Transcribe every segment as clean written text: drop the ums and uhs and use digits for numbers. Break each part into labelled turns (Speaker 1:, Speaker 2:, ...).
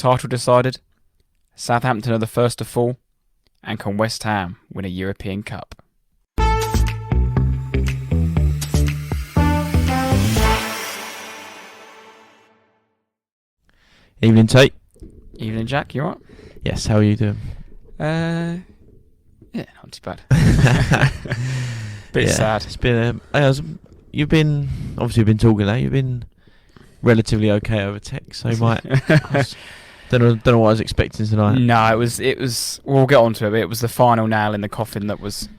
Speaker 1: title decided? Southampton are the first to fall? And can West Ham win a European Cup?
Speaker 2: Evening, Tate.
Speaker 1: Evening, Jack. You alright?
Speaker 2: Yes, how are you doing?
Speaker 1: Yeah, not too bad. Bit sad.
Speaker 2: It's been you've been talking now. You've been relatively okay over text, so you might. Don't know what I was expecting tonight.
Speaker 1: No, it was. We'll get on to it. But it was the final nail in the coffin that was.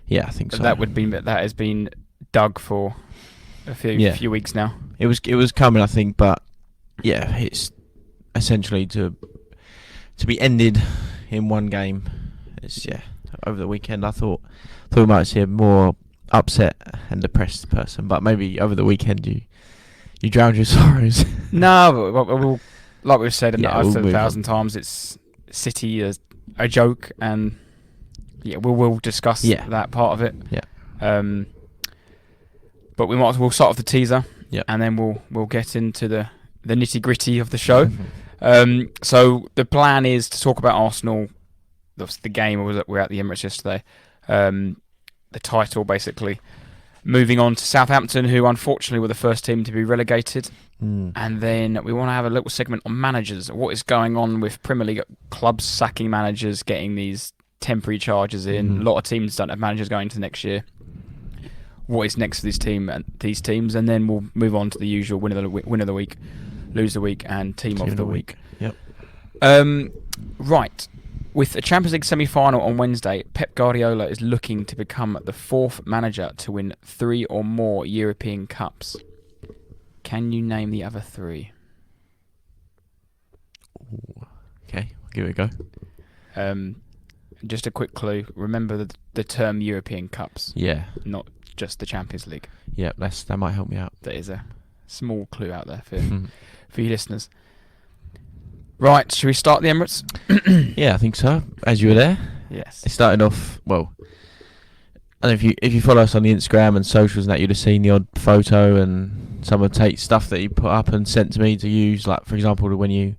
Speaker 2: Yeah, I think so.
Speaker 1: That has been dug for a few weeks now.
Speaker 2: It was coming, I think, but yeah, it's essentially to be ended in one game. It's over the weekend. I thought we might see a more upset and depressed person, but maybe over the weekend you drowned your sorrows.
Speaker 1: No, but we'll, like we've said, I've said 1,000 times, it's City is a joke, and we'll discuss that part of it. Yeah. But we'll start off the teaser, and then we'll get into the nitty gritty of the show. So the plan is to talk about Arsenal, the game. We were at the Emirates yesterday. The title, basically. Moving on to Southampton, who unfortunately were the first team to be relegated. And then we want to have a little segment on managers. What is going on with Premier League clubs sacking managers, getting these temporary charges in. A lot of teams don't have managers going into next year. What is next for this team and these teams? And then we'll move on to the usual win of the week, lose the week, and team of the week.
Speaker 2: Yep.
Speaker 1: Right. With a Champions League semi-final on Wednesday, Pep Guardiola is looking to become the fourth manager to win 3 or more European Cups. Can you name the other 3?
Speaker 2: Ooh, okay, I'll give it a go.
Speaker 1: Just a quick clue. Remember the term European Cups.
Speaker 2: Yeah.
Speaker 1: Not just the Champions League.
Speaker 2: Yeah, that might help me out.
Speaker 1: That is a small clue out there for you listeners. Right, should we start the Emirates?
Speaker 2: Yeah, I think so. As you were there.
Speaker 1: Yes.
Speaker 2: It started off, well, I don't know if you follow us on the Instagram and socials and that, you'd have seen the odd photo and some of Tate's stuff that he put up and sent to me to use. Like, for example, when you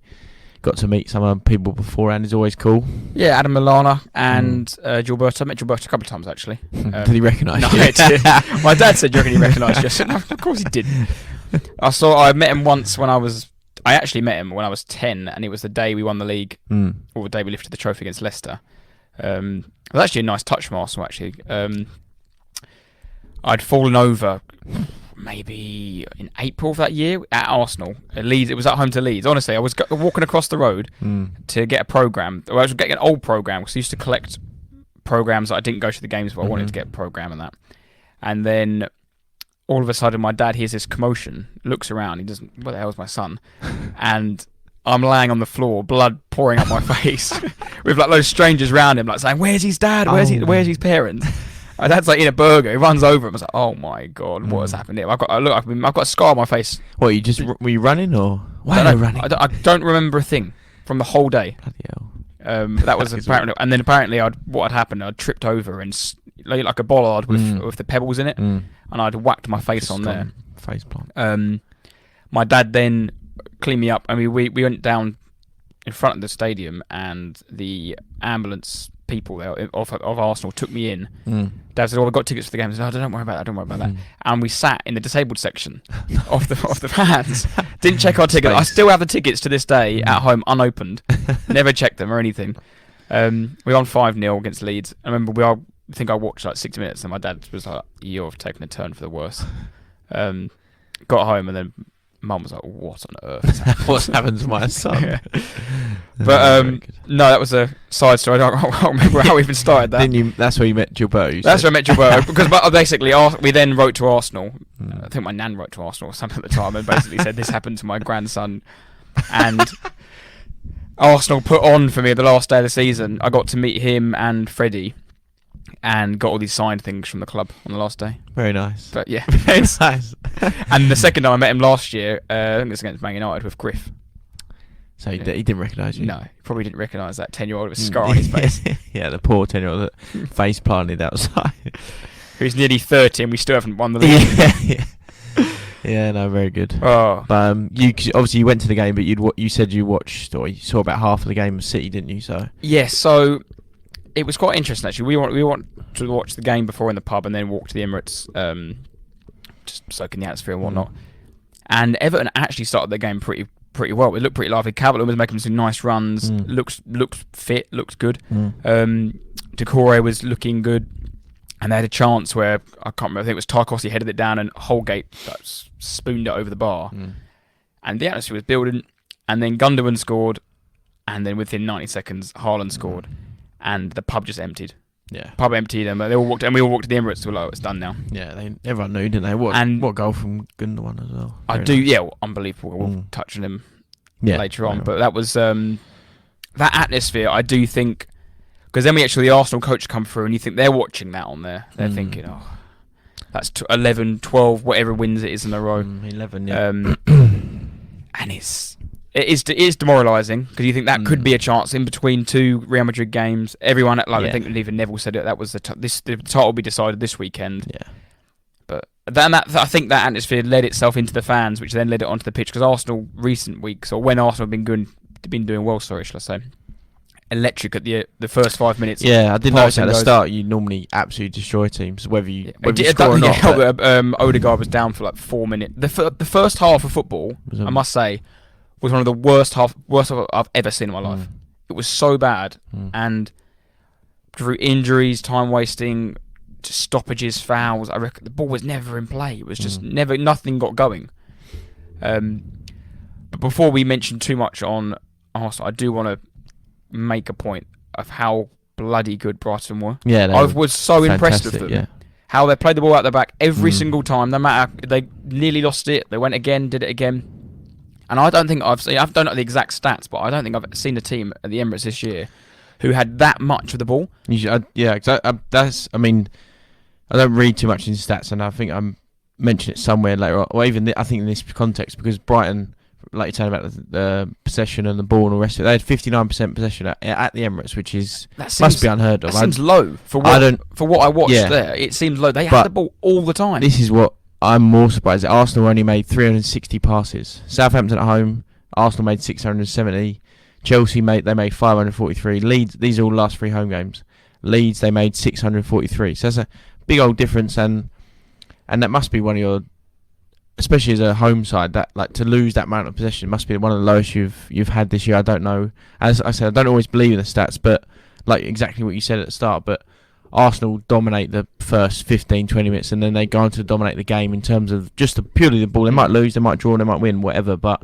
Speaker 2: got to meet some of the people beforehand is always cool.
Speaker 1: Yeah, Adam Milana and Gilberto. I met Gilberto a couple of times, actually.
Speaker 2: Did he recognise you?
Speaker 1: No, I did. My dad said, "Do you reckon he recognised you?" I said, "No, of course he didn't." I met him once I actually met him when I was 10, and it was the day we won the league, or the day we lifted the trophy against Leicester. It was actually a nice touch from Arsenal, actually. I'd fallen over maybe in April of that year at Arsenal. At Leeds, it was at home to Leeds. Honestly, I was walking across the road to get a programme. I was getting an old programme, because I used to collect programmes that I didn't go to the games, but I wanted to get a programme and that. And then all of a sudden, my dad hears this commotion, looks around, he doesn't, what the hell's my son? And I'm laying on the floor, blood pouring out my face, with like loads of strangers around him, like saying, "Where's his dad? Where's his parents?" My dad's like in a burger, he runs over him. I was like, "Oh my god, what has happened here?" I've got a scar on my face.
Speaker 2: What, were you running or? Why are you running?
Speaker 1: I don't remember a thing from the whole day.
Speaker 2: Bloody hell.
Speaker 1: That was apparently, and then apparently what had happened, I'd tripped over and like a bollard with the pebbles in it, and I'd whacked my face on there.
Speaker 2: Face plant.
Speaker 1: My dad then cleaned me up. I mean, we went down in front of the stadium, and the ambulance people there of Arsenal took me in. Dad said, "Oh, I've got tickets for the game." I said, "No, don't worry about that. And we sat in the disabled section of the vans. Didn't check our tickets. I still have the tickets to this day at home unopened. Never checked them or anything. We won 5-0 against Leeds. I remember I think I watched like 60 minutes, and my dad was like, "You've taken a turn for the worse." Got home, and then Mum was like, "What on earth?
Speaker 2: What's happened to my son?"
Speaker 1: Yeah. But no, that was a side story. I can't remember how we even started that.
Speaker 2: That's where you met Gilberto.
Speaker 1: That's where I met Gilberto, because basically we then wrote to Arsenal. I think my nan wrote to Arsenal or something at the time, and basically said this happened to my grandson, and Arsenal put on for me the last day of the season. I got to meet him and Freddie, and got all these signed things from the club on the last day.
Speaker 2: Very nice.
Speaker 1: But yeah,
Speaker 2: it's nice.
Speaker 1: And the second time I met him last year, I think it was against Man United with Griff.
Speaker 2: So he didn't recognise you?
Speaker 1: No, he probably didn't recognise that 10-year-old with a scar on his face.
Speaker 2: Yeah, the poor 10-year-old that face planted outside.
Speaker 1: Who's nearly 30 and we still haven't won the league.
Speaker 2: Yeah, no, very good.
Speaker 1: Oh.
Speaker 2: But you obviously you went to the game, but you said you watched or you saw about half of the game of City, didn't you? So
Speaker 1: yes, so it was quite interesting actually. We want to watch the game before in the pub and then walk to the Emirates, just soaking the atmosphere and whatnot. And Everton actually started the game pretty well. It looked pretty lively. Calvert-Lewin was making some nice runs. Looks fit. Looks good. Decore was looking good. And they had a chance where, I can't remember, I think it was Tarkowski headed it down and Holgate spooned it over the bar. And the atmosphere was building. And then Gundogan scored. And then within 90 seconds, Haaland scored. And the pub just emptied.
Speaker 2: Yeah.
Speaker 1: Pub emptied and we all walked to the Emirates. So we're like, it's done now.
Speaker 2: Yeah, everyone knew, didn't they? What goal from Gundogan as well?
Speaker 1: Unbelievable. We'll touch on him later on.
Speaker 2: Right.
Speaker 1: But that was, that atmosphere, I do think... Because then the Arsenal coach come through and you think they're watching that on there. They're thinking, oh, that's 11, 12, whatever wins it is in a row.
Speaker 2: 11, yeah.
Speaker 1: And it is demoralising because you think that could be a chance in between two Real Madrid games. Everyone, I think even Neville said it, that was the title will be decided this weekend. Yeah. But then I think that atmosphere led itself into the fans, which then led it onto the pitch because Arsenal recent weeks, or when Arsenal have been doing well, shall I say. Electric at the first 5 minutes.
Speaker 2: Yeah, I did notice at the start you normally absolutely destroy teams, whether you score or not.
Speaker 1: Odegaard was down for like 4 minutes. The first half of football, I must say, was one of the worst half I've ever seen in my life. It was so bad, and through injuries, time wasting, just stoppages, fouls, I reckon the ball was never in play. It was just nothing got going. But before we mention too much on Arsenal, I do want to make a point of how bloody good Brighton were. Yeah, I was so impressed with them. Yeah. How they played the ball out the back every single time. No matter, they nearly lost it. They went again, did it again. And I don't think I don't know the exact stats, but I don't think I've seen a team at the Emirates this year who had that much of the ball. I don't read too much into stats, and I think I'm mention it somewhere later on, or even I think in this context, because Brighton, like you're saying about the possession and the ball and all the rest of it, they had 59% possession at the Emirates, which must be unheard of. That seems low for what I watched there. It seems low. They had the ball all the time.
Speaker 2: This is what I'm more surprised at. Arsenal only made 360 passes. Southampton at home, Arsenal made 670. Chelsea made 543. Leeds, these are all last 3 home games. Leeds, they made 643. So that's a big old difference, and that must be one of your, especially as a home side, that like to lose that amount of possession must be one of the lowest you've had this year. I don't know. As I said, I don't always believe in the stats, but like exactly what you said at the start. But Arsenal dominate the first 15, 20 minutes, and then they go on to dominate the game in terms of just purely the ball. They might lose, they might draw, they might win, whatever. But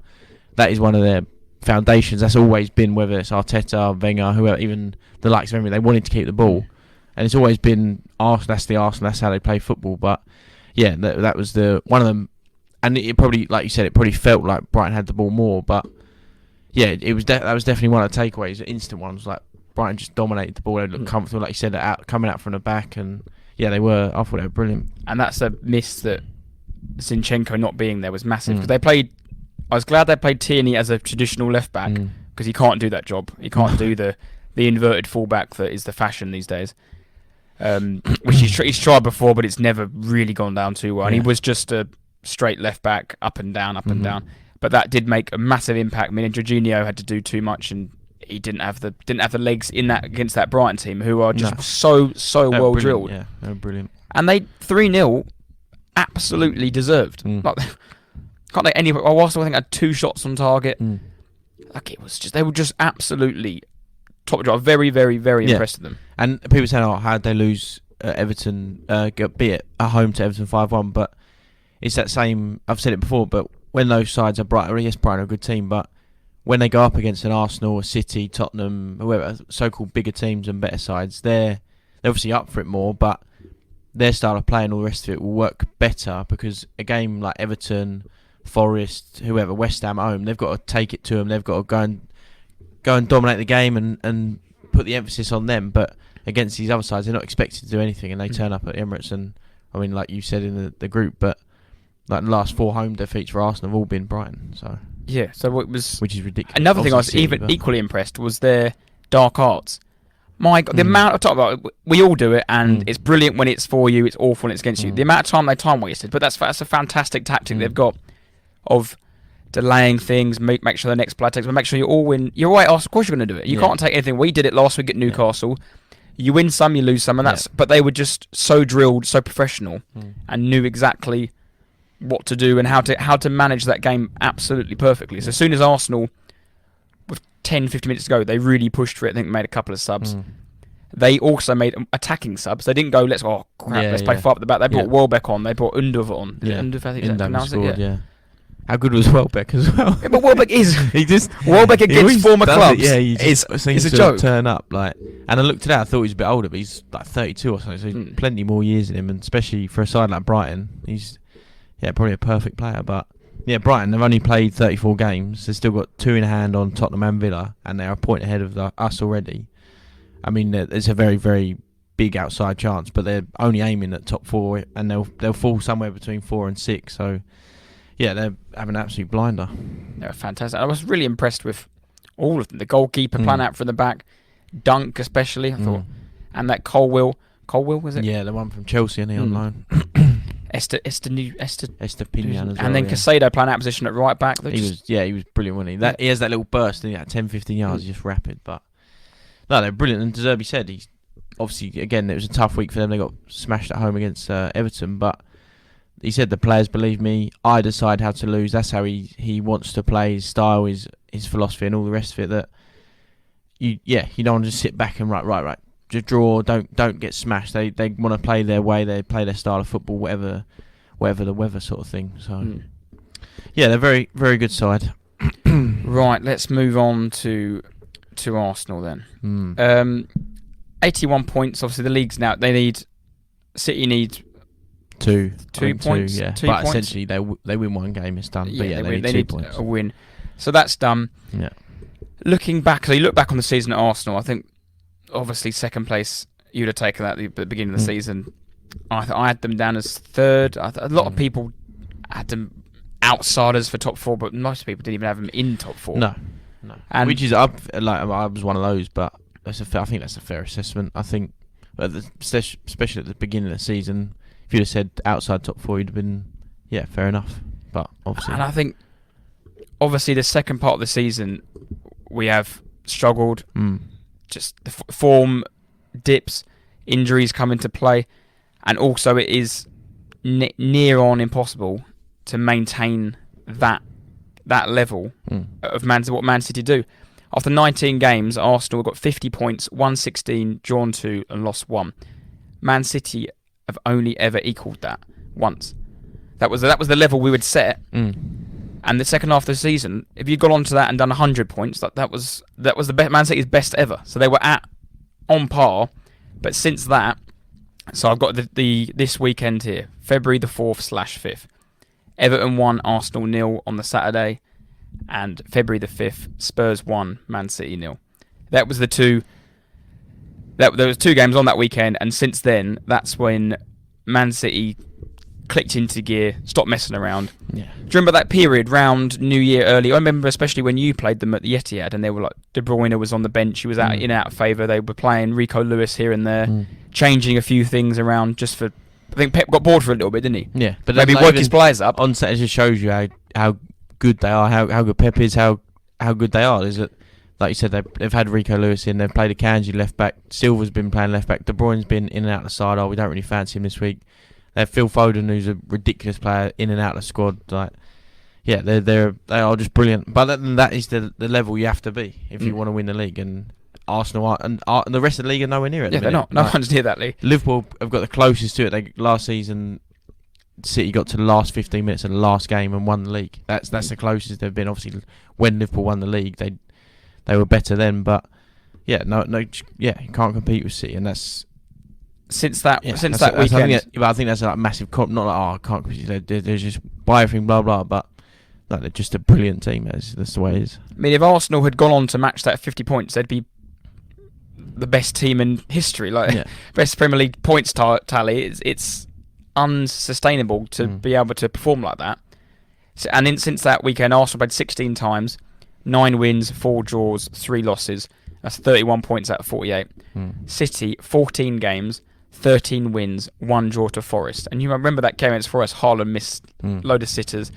Speaker 2: that is one of their foundations. That's always been, whether it's Arteta, Wenger, whoever, even the likes of Emery, they wanted to keep the ball, and it's always been Arsenal. That's the Arsenal. That's how they play football. But yeah, that was the one of them. And it probably, like you said, it probably felt like Brighton had the ball more, but yeah, it was that was definitely one of the takeaways, the instant ones. Like Brighton just dominated the ball, they looked comfortable, like you said, coming out from the back, and yeah, I thought they were brilliant.
Speaker 1: And that's a miss that Zinchenko not being there was massive, because I was glad they played Tierney as a traditional left back, because he can't do that job. He can't do the inverted fullback that is the fashion these days. Which he's tried before, but it's never really gone down too well. And he was just a straight left back, up and down. But that did make a massive impact. I mean, Jorginho had to do too much, and he didn't have the legs in that against that Brighton team, who are just so well drilled.
Speaker 2: Yeah, they were brilliant.
Speaker 1: And they 3-0 absolutely deserved. Like, can't they whilst I think had 2 shots on target. Like it was just, they were just absolutely top job. Very, very, very impressed with them.
Speaker 2: And people saying, how'd they lose Everton, be it at home to Everton 5-1, but it's that same, I've said it before, but when those sides are Brighton, yes, Brighton are a good team, but when they go up against an Arsenal, a City, Tottenham, whoever, so-called bigger teams and better sides, they're obviously up for it more, but their style of play and all the rest of it will work better, because a game like Everton, Forest, whoever, West Ham at home, they've got to take it to them, they've got to go and dominate the game and put the emphasis on them, but against these other sides, they're not expected to do anything, and they turn up at Emirates, and I mean, like you said in the group, but like the last 4 home defeats for Arsenal have all been Brighton, so
Speaker 1: yeah, so it was,
Speaker 2: which is ridiculous.
Speaker 1: Another thing I was equally impressed was their dark arts. My God, the amount of time, we all do it, and it's brilliant when it's for you, it's awful when it's against you. The amount of time they time wasted, but that's a fantastic tactic they've got of delaying things, make sure the next player takes, but make sure you all win. You're right, Arsenal, of course you're going to do it. You can't take anything. We did it last week at Newcastle. You win some, you lose some, and that's. But they were just so drilled, so professional, and knew exactly what to do and how to manage that game absolutely perfectly. So as soon as Arsenal, with 10, 15 minutes to go, they really pushed for it. I think they made a couple of subs. They also made attacking subs. They didn't go, let's play far up the back. They brought Welbeck on. They brought Undav on. Undav, I think that's it.
Speaker 2: How good was Welbeck as well?
Speaker 1: Yeah, but Welbeck is Welbeck against former clubs. It's a joke.
Speaker 2: Turn up and I looked at that. I thought he was a bit older, but he's like 32 or something. So he's plenty more years in him, and especially for a side like Brighton, he's probably a perfect player. But Brighton, they've only played 34 games. They've still got 2 in hand on Tottenham and Villa, and they're a point ahead of us already. I mean, it's a very, very big outside chance, but they're only aiming at top 4, and they'll fall somewhere between 4 and 6. So. Yeah, they're having an absolute blinder.
Speaker 1: They're fantastic. I was really impressed with all of them. The goalkeeper playing out from the back, Dunk especially, I thought, and that Colwill was it?
Speaker 2: Yeah, the one from Chelsea and on loan.
Speaker 1: Esther
Speaker 2: Pinion as well.
Speaker 1: And then Casado playing out position at right back.
Speaker 2: He was brilliant, wasn't he? He has that little burst, and 10-15 yards, just rapid. But no, they're brilliant. And De Zerbi said he's obviously, again, it was a tough week for them. They got smashed at home against Everton, but. He said the players believe me. I decide how to lose. That's how he wants to play. His style, his philosophy, and all the rest of it. That you don't want to just sit back and right. Just draw. Don't get smashed. They want to play their way. They play their style of football, whatever the weather sort of thing. So they're very, very good side.
Speaker 1: Right, let's move on to Arsenal then. 81 points. Obviously, the league's now. City need.
Speaker 2: Two
Speaker 1: points.
Speaker 2: Yeah.
Speaker 1: Two
Speaker 2: but
Speaker 1: points.
Speaker 2: Essentially, they win one game, it's done. But
Speaker 1: they
Speaker 2: need 2 points.
Speaker 1: A win. So that's done.
Speaker 2: Yeah.
Speaker 1: Looking back, so you look back on the season at Arsenal, I think obviously second place, you'd have taken that at the beginning of the season. I had them down as third. A lot of people had them outsiders for top 4, but most people didn't even have them in top 4.
Speaker 2: No. And which is up. I was one of those, but I think that's a fair assessment. I think, especially at the beginning of the season. If you'd have said outside top 4, you'd have been, fair enough. But obviously,
Speaker 1: and I think, obviously, the second part of the season, we have struggled. Just the form dips, injuries come into play, and also it is near on impossible to maintain that level of what Man City do. After 19 games, Arsenal got 50 points, won 16, drawn 2, and lost 1. Man City have only ever equalled that once. That was the level we would set. And the second half of the season, if you'd gone on to that and done 100 points, that was the Man City's best ever. So they were on par. But since that, so I've got the this weekend here, February the 4th/5th. Everton 1, Arsenal 0 on the Saturday, and February the 5th, Spurs 1, Man City 0. That was the two. There was 2 games on that weekend, and since then, that's when Man City clicked into gear, stopped messing around. Yeah. Do you remember that period round New Year early? I remember especially when you played them at the Etihad, and they were like, De Bruyne was on the bench, he was out in out of favour. They were playing Rico Lewis here and there, changing a few things around just for. I think Pep got bored for a little bit, didn't he?
Speaker 2: Yeah, but
Speaker 1: maybe work his players up.
Speaker 2: On set, it just shows you how good they are, how good Pep is, how good they are. Is it? Like you said, they've had Rico Lewis in. They've played a Kanji left back. Silva's been playing left back. De Bruyne's been in and out of the side. We don't really fancy him this week. They have Phil Foden, who's a ridiculous player, in and out of the squad. They are just brilliant. But that is the level you have to be if you want to win the league. And Arsenal are, and the rest of the league are nowhere near it.
Speaker 1: They're not. No one's near that league.
Speaker 2: Liverpool have got the closest to it. Last season, City got to the last 15 minutes of the last game and won the league. That's the closest they've been. Obviously, when Liverpool won the league, they were better then, but you can't compete with City, and that's
Speaker 1: since that weekend.
Speaker 2: I think that's a massive not I can't compete. They're just buy everything, blah blah. But no, they're just a brilliant team. That's the way it is.
Speaker 1: I mean, if Arsenal had gone on to match that 50 points, they'd be the best team in history. Best Premier League points tally. It's unsustainable to be able to perform like that. And since that weekend, Arsenal played 16 times. 9 wins, 4 draws, 3 losses. That's 31 points out of 48. City, 14 games, 13 wins, 1 draw to Forest. And you remember that game against Forest, Haaland missed load of sitters.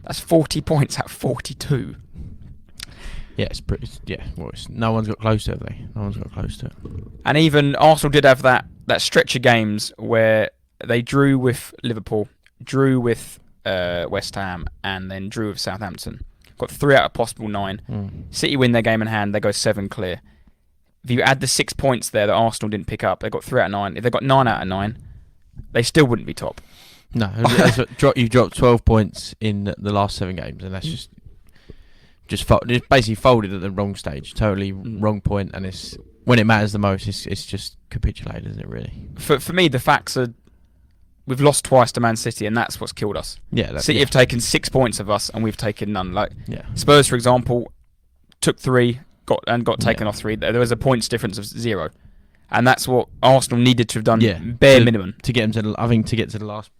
Speaker 1: That's 40 points out of 42.
Speaker 2: Yeah, it's pretty. Yeah, well, no one's got close to it, have they? No one's got close to it.
Speaker 1: And even Arsenal did have that stretch of games where they drew with Liverpool, drew with West Ham, and then drew with Southampton. Got 3 out of possible 9. City win their game in hand, they go 7 clear. If you add the 6 points there that Arsenal didn't pick up, they got 3 out of 9. If they got 9 out of 9, they still wouldn't be top.
Speaker 2: No, you've dropped 12 points in the last 7 games, and that's just basically folded at the wrong stage. Totally wrong point, and it's when it matters the most, it's just capitulated, isn't it? Really.
Speaker 1: For me, the facts are we've lost twice to Man City, and that's what's killed us.
Speaker 2: Yeah,
Speaker 1: City have taken 6 points of us, and we've taken none. Spurs, for example, took 3, got taken off 3. There was a points difference of 0, and that's what Arsenal needed to have done. Bare minimum
Speaker 2: to get them to. I think to get to the last,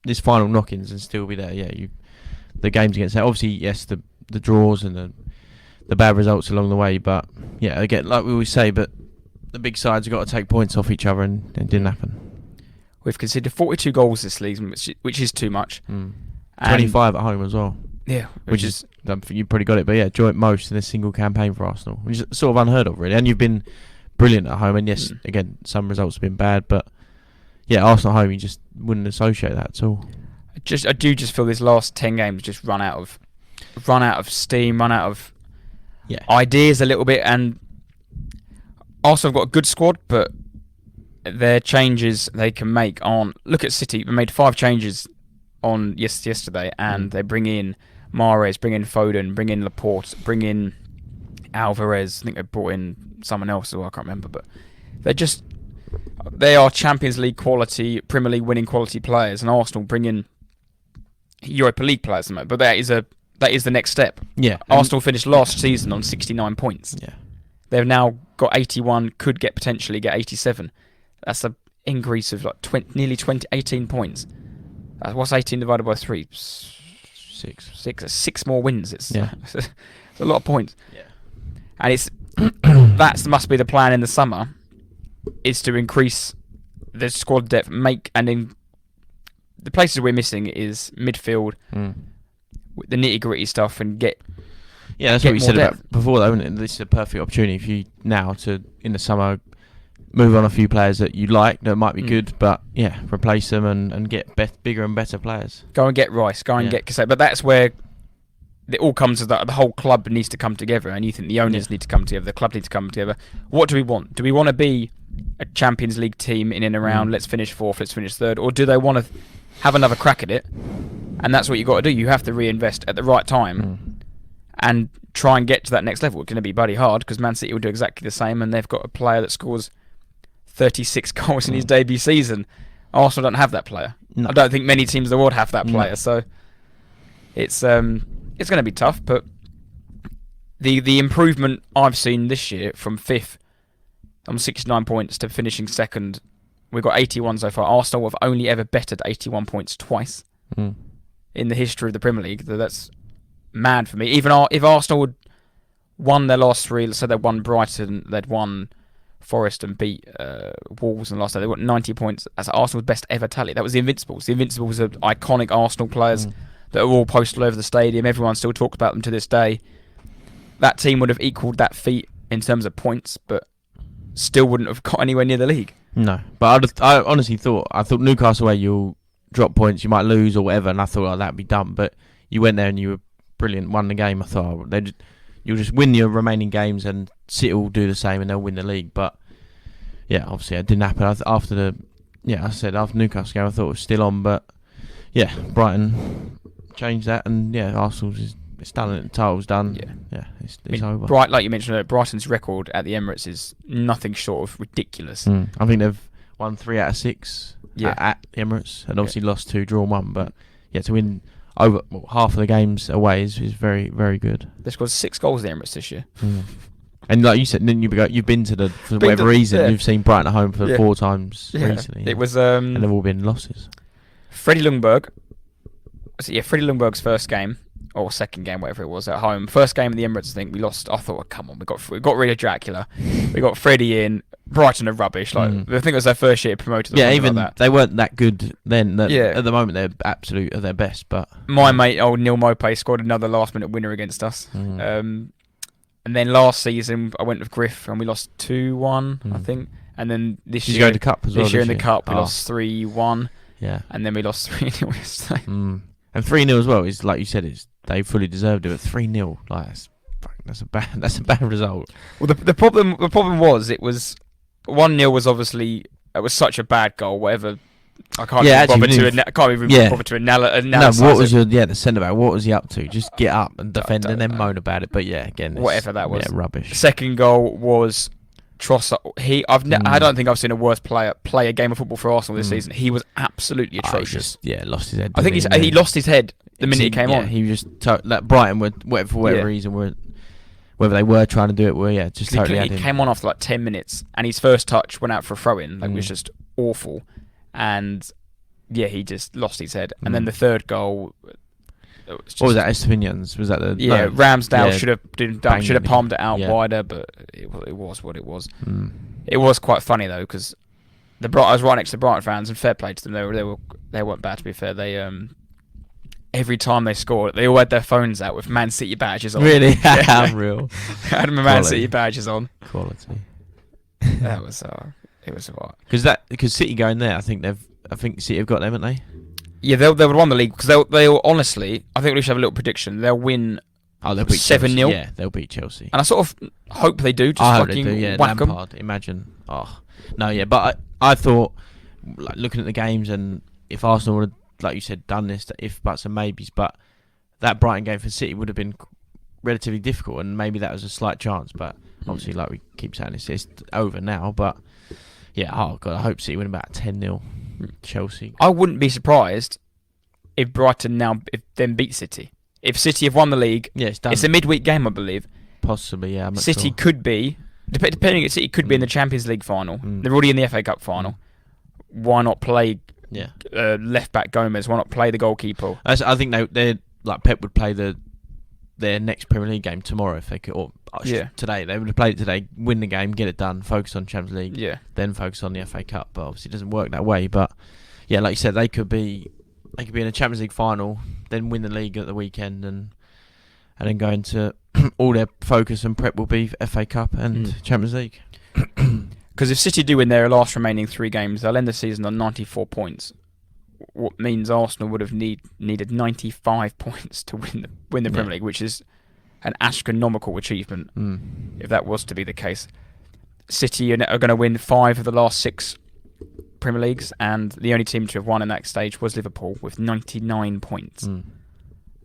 Speaker 2: this final knock-ins and still be there. Yeah, the games against that. Obviously, yes, the draws and the bad results along the way, but yeah, again, like we always say, but the big sides have got to take points off each other, and it didn't happen.
Speaker 1: We've conceded 42 goals this season, which is too much.
Speaker 2: 25 at home as well.
Speaker 1: Yeah,
Speaker 2: which is you probably got it, but yeah, joint most in a single campaign for Arsenal, which is sort of unheard of, really. And you've been brilliant at home, and yes, again, some results have been bad, but yeah, Arsenal at home, you just wouldn't associate that at all.
Speaker 1: I do just feel this last 10 games just run out of steam, run out of ideas a little bit, and Arsenal have got a good squad, but their changes they can make aren't. Look at City, they made 5 changes on yesterday, and they bring in Mahrez, bring in Foden, bring in Laporte, bring in Alvarez. I think they brought in someone else as well, I can't remember, but they are Champions League quality, Premier League winning quality players, and Arsenal bring in Europa League players, but that is the next step.
Speaker 2: Yeah,
Speaker 1: Arsenal finished last season on 69 points.
Speaker 2: Yeah,
Speaker 1: they've now got 81, could potentially get 87. That's an increase of like nearly 18 points. What's 18 divided by 3?
Speaker 2: 6.
Speaker 1: 6. 6 more wins. It's a lot of points.
Speaker 2: Yeah,
Speaker 1: and it's that must be the plan in the summer, is to increase the squad depth, the places we're missing is midfield, the nitty gritty stuff, and get.
Speaker 2: Yeah, that's what you said about before, though, isn't it? This is a perfect opportunity for you now to, in the summer, move on a few players that you like that might be good, but replace them and get bigger and better players.
Speaker 1: Go and get Rice, go and get Cassette. But that's where it all comes to the whole club needs to come together, and you think the owners need to come together, the club needs to come together. What do we want? Do we want to be a Champions League team in and around, let's finish 4th, let's finish 3rd, or do they want to have another crack at it? And that's what you got to do. You have to reinvest at the right time and try and get to that next level. It's going to be bloody hard because Man City will do exactly the same, and they've got a player that scores 36 goals in his debut season. Arsenal don't have that player. No. I don't think many teams in the world have that player. So it's going to be tough. But the improvement I've seen this year from 5th on 69 points to finishing 2nd, we've got 81 so far. Arsenal have only ever bettered 81 points twice in the history of the Premier League. That's mad for me. Even if Arsenal had won their last 3, let's say they'd won Brighton, they'd won Forest and beat Wolves in the last day. They got 90 points. That's Arsenal's best ever tally. That was the Invincibles. The Invincibles are iconic Arsenal players that are all posted all over the stadium. Everyone still talks about them to this day. That team would have equalled that feat in terms of points, but still wouldn't have got anywhere near the league.
Speaker 2: No, but I honestly thought Newcastle away you'll drop points, you might lose or whatever, and I thought that'd be dumb. But you went there and you were brilliant, won the game. I thought you'll just win your remaining games and City will do the same and they'll win the league. But yeah, obviously it didn't happen. After Newcastle game, I thought it was still on, but yeah, Brighton changed that, and Arsenal's it's done. The title's done. It's over.
Speaker 1: Like you mentioned, Brighton's record at the Emirates is nothing short of ridiculous.
Speaker 2: I think they've won 3 out of 6 at the Emirates, and obviously lost 2, drawn 1. But to win over half of the games away is very, very good.
Speaker 1: They scored 6 goals at the Emirates this year.
Speaker 2: And like you said, you've been to for whatever reason, you've seen Brighton at home for 4 times recently.
Speaker 1: It was
Speaker 2: and they've all been losses.
Speaker 1: Freddie Ljungberg's first game or second game, whatever it was, at home. First game in the Emirates, I think we lost. I thought, come on, we got rid of Dracula, we got Freddie in. Brighton are rubbish. Like I think it was their first year promoted.
Speaker 2: Yeah, even
Speaker 1: like that.
Speaker 2: They weren't that good then. At the moment, they're absolute at their best. But
Speaker 1: my mate, old Neil Mopay, scored another last-minute winner against us. And then last season, I went with Griff, and we lost 2-1, I think. And then this year,
Speaker 2: you go to Cup as well.
Speaker 1: This year in the Cup, we lost 3-1.
Speaker 2: Yeah,
Speaker 1: and then we lost 3-0 yesterday.
Speaker 2: And 3-0 as well is, like you said, they fully deserved it. But 3-0, like that's a bad result.
Speaker 1: Well, the problem was it was 1-0 was obviously it was such a bad goal. Whatever, I can't even bother to analyse.
Speaker 2: No, what was the centre back? What was he up to? Just get up and defend and then moan about it. But yeah, again,
Speaker 1: whatever that was,
Speaker 2: rubbish.
Speaker 1: Second goal was Trossard. I don't think I've seen a worse player play a game of football for Arsenal this season. He was absolutely atrocious.
Speaker 2: Lost his head.
Speaker 1: I think he lost his head the minute he came on.
Speaker 2: He just that Brighton were for whatever reason whether they were trying to do it, just totally had him.
Speaker 1: He came on after like 10 minutes, and his first touch went out for a throw-in. Like, it was just awful. And, he just lost his head. And then the third goal...
Speaker 2: What was that, Estepinians? Was that the...
Speaker 1: Yeah, Ramsdale should have palmed it out wider, but it was what it was. It was quite funny, though, because I was right next to the Brighton fans, and fair play to them. They weren't bad, to be fair. They... every time they scored, they all had their phones out with Man City badges on.
Speaker 2: Really? Unreal.
Speaker 1: Had my Man City badges on.
Speaker 2: Quality.
Speaker 1: That was it was what?
Speaker 2: Because City going there, I think City have got them, haven't they?
Speaker 1: Yeah, they would won the league because they'll honestly, I think we should have a little prediction. They'll win.
Speaker 2: They'll beat
Speaker 1: 7-0.
Speaker 2: Yeah, they'll beat Chelsea.
Speaker 1: And I sort of hope they do. Just
Speaker 2: I hope
Speaker 1: fucking
Speaker 2: they do. Yeah,
Speaker 1: whack
Speaker 2: Lampard.
Speaker 1: them.
Speaker 2: Imagine. Oh no, yeah, but I thought, like, looking at the games, and if Arsenal would have, like you said, done this, if buts and maybes, but that Brighton game for City would have been relatively difficult, and maybe that was a slight chance, but obviously, like we keep saying, it's over now, but yeah, oh God, I hope City win about 10-0 Chelsea.
Speaker 1: I wouldn't be surprised if Brighton then beat City. If City have won the league,
Speaker 2: it's done.
Speaker 1: It's a midweek game, I believe.
Speaker 2: Possibly, yeah.
Speaker 1: City could be, depending on City, could be in the Champions League final. They're already in the FA Cup final. Why not play left back Gomez? Why not play the goalkeeper?
Speaker 2: I think they like Pep would play their next Premier League game tomorrow if they could, or today. They would have played it today, win the game, get it done, focus on Champions League, then focus on the FA Cup. But obviously it doesn't work that way. But yeah, like you said, they could be in a Champions League final, then win the league at the weekend, and then go into all their focus and prep will be FA Cup and Champions League.
Speaker 1: Because if City do win their last remaining 3 games, they'll end the season on 94 points. What means Arsenal would have needed 95 points to win the Premier League, which is an astronomical achievement if that was to be the case. City are going to win 5 of the last 6 Premier Leagues, and the only team to have won in that stage was Liverpool with 99 points.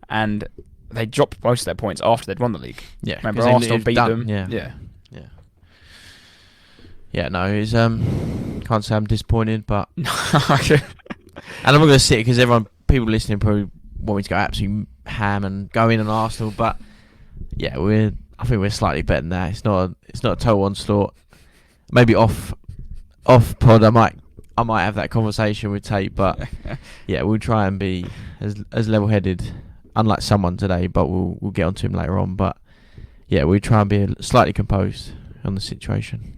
Speaker 1: And they dropped most of their points after they'd won the league.
Speaker 2: Yeah,
Speaker 1: remember Arsenal beat them.
Speaker 2: Yeah, no, it's can't say I'm disappointed, but and I'm not going to sit because people listening probably want me to go absolutely ham and go in on Arsenal, but yeah, I think we're slightly better than that. It's not a total onslaught. Maybe off pod, I might have that conversation with Tate, but yeah, we'll try and be as level-headed, unlike someone today, but we'll get onto him later on. But yeah, we'll try and be slightly composed on the situation.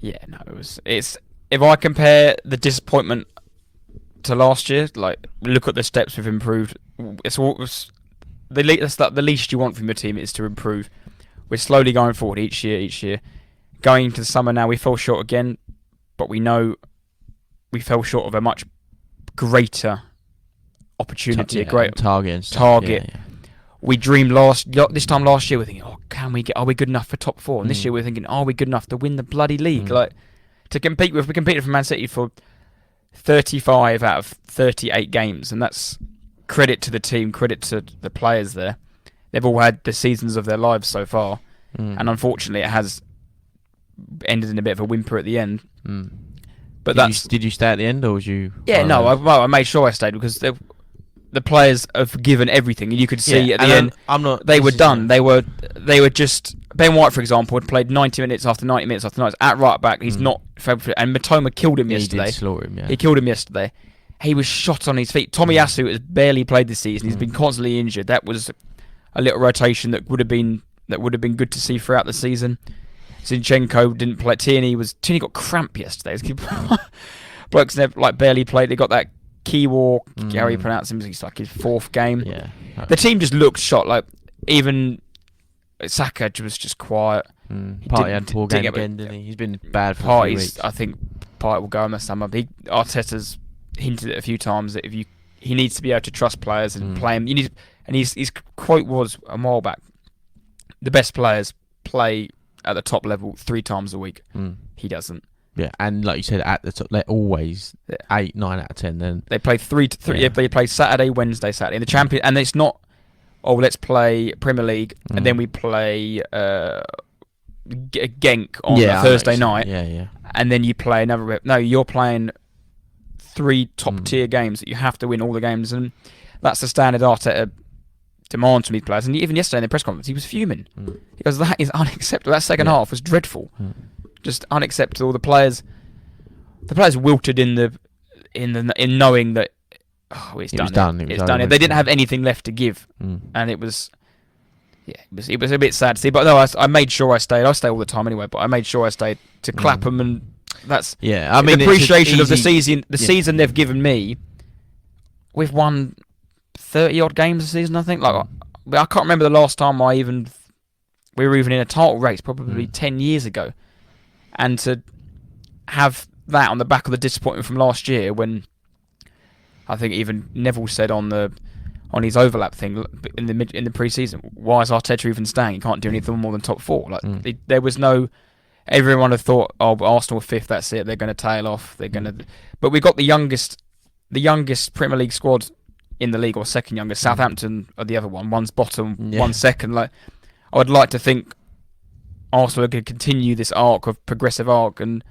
Speaker 1: Yeah, no, it's if I compare the disappointment to last year, like look at the steps we've improved. The least you want from your team is to improve. We're slowly going forward each year. Going into the summer now, we fell short again, but we know we fell short of a much greater opportunity, a great target.
Speaker 2: Yeah.
Speaker 1: We dreamed this time last year, we're thinking, are we good enough for top 4? And this year we're thinking, are we good enough to win the bloody league? Like, to compete with, we competed for Man City for 35 out of 38 games, and that's credit to the team, credit to the players there. They've all had the seasons of their lives so far, and unfortunately it has ended in a bit of a whimper at the end. But
Speaker 2: did you stay at the end, or was you?
Speaker 1: Yeah, no, I made sure I stayed because the players have given everything. You could see at the end, they were done. They were just. Ben White, for example, had played 90 minutes after 90 minutes after 90 at right back. He's not. And Matoma killed him yesterday.
Speaker 2: He did slaughter him. Yeah.
Speaker 1: He killed him yesterday, he was shot on his feet. Tomiyasu has barely played this season. He's been constantly injured. That was a little rotation that would have been good to see throughout the season. Zinchenko didn't play. Tierney got cramp yesterday. Blokes never barely played. They got that Kiwor, how you pronounce him, it's like his 4th game.
Speaker 2: Yeah.
Speaker 1: The team just looked shot. Like, even Saka was just quiet.
Speaker 2: Partey had poor game again, didn't he? He's been bad for 3 weeks.
Speaker 1: I think Partey will go in the summer. Arteta's hinted it a few times that he needs to be able to trust players and play them. His quote was a while back: the best players play at the top level 3 times a week. He doesn't.
Speaker 2: Yeah, and like you said, at the top, they're always 8, 9 out of 10. Then
Speaker 1: they play 3 to 3. Yeah. They play Saturday, Wednesday, Saturday. In the champion, and it's not. Oh, let's play Premier League, and then we play Genk on a Thursday night.
Speaker 2: Yeah.
Speaker 1: And then you play another. No, you're playing 3 top tier games that you have to win all the games, and that's the standard Arteta demands from these players. And even yesterday in the press conference, he was fuming. He goes, "That is unacceptable. That second half was dreadful, just unacceptable." The players wilted in knowing that it's done. It's done. They didn't have anything left to give, and it was a bit sad to see. But no, I made sure I stayed. I stay all the time anyway, but I made sure I stayed to clap them, and that's
Speaker 2: I mean,
Speaker 1: the appreciation of the season. The season they've given me. We've won 30 odd games this season, I think. Like, I can't remember the last time we were even in a title race, probably 10 years ago. And to have that on the back of the disappointment from last year, when I think even Neville said on his overlap thing in the pre-season, why is Arteta even staying? He can't do anything more than top 4. Like, there was no. Everyone had thought, oh, Arsenal are 5th. That's it. They're going to tail off. But we got the youngest Premier League squad in the league, or second youngest. Southampton are the other one. One's bottom, one's second. Like, I would like to think Arsenal could continue this progressive arc, and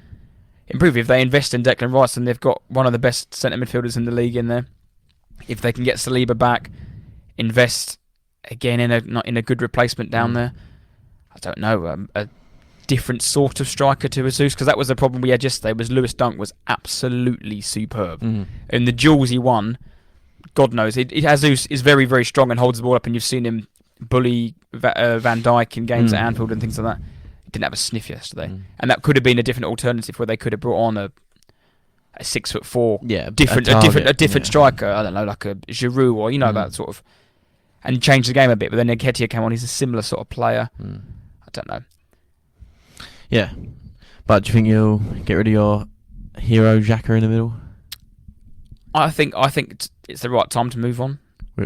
Speaker 1: improve. If they invest in Declan Rice, and they've got one of the best centre midfielders in the league in there. If they can get Saliba back, invest again in a good replacement down there. I don't know, a different sort of striker to Jesus, because that was the problem we had yesterday. Was Lewis Dunk was absolutely superb, and the duels he won. God knows, Jesus is very, very strong and holds the ball up, and you've seen him bully Van Dijk in games at Anfield and things like that. He didn't have a sniff yesterday, and that could have been a different alternative where they could have brought on a 6'4", a different striker. I don't know, like a Giroud or that sort of, and change the game a bit. But then Nketiah came on; he's a similar sort of player. I don't know.
Speaker 2: Yeah, but do you think you'll get rid of your hero Xhaka in the middle?
Speaker 1: I think it's the right time to move on.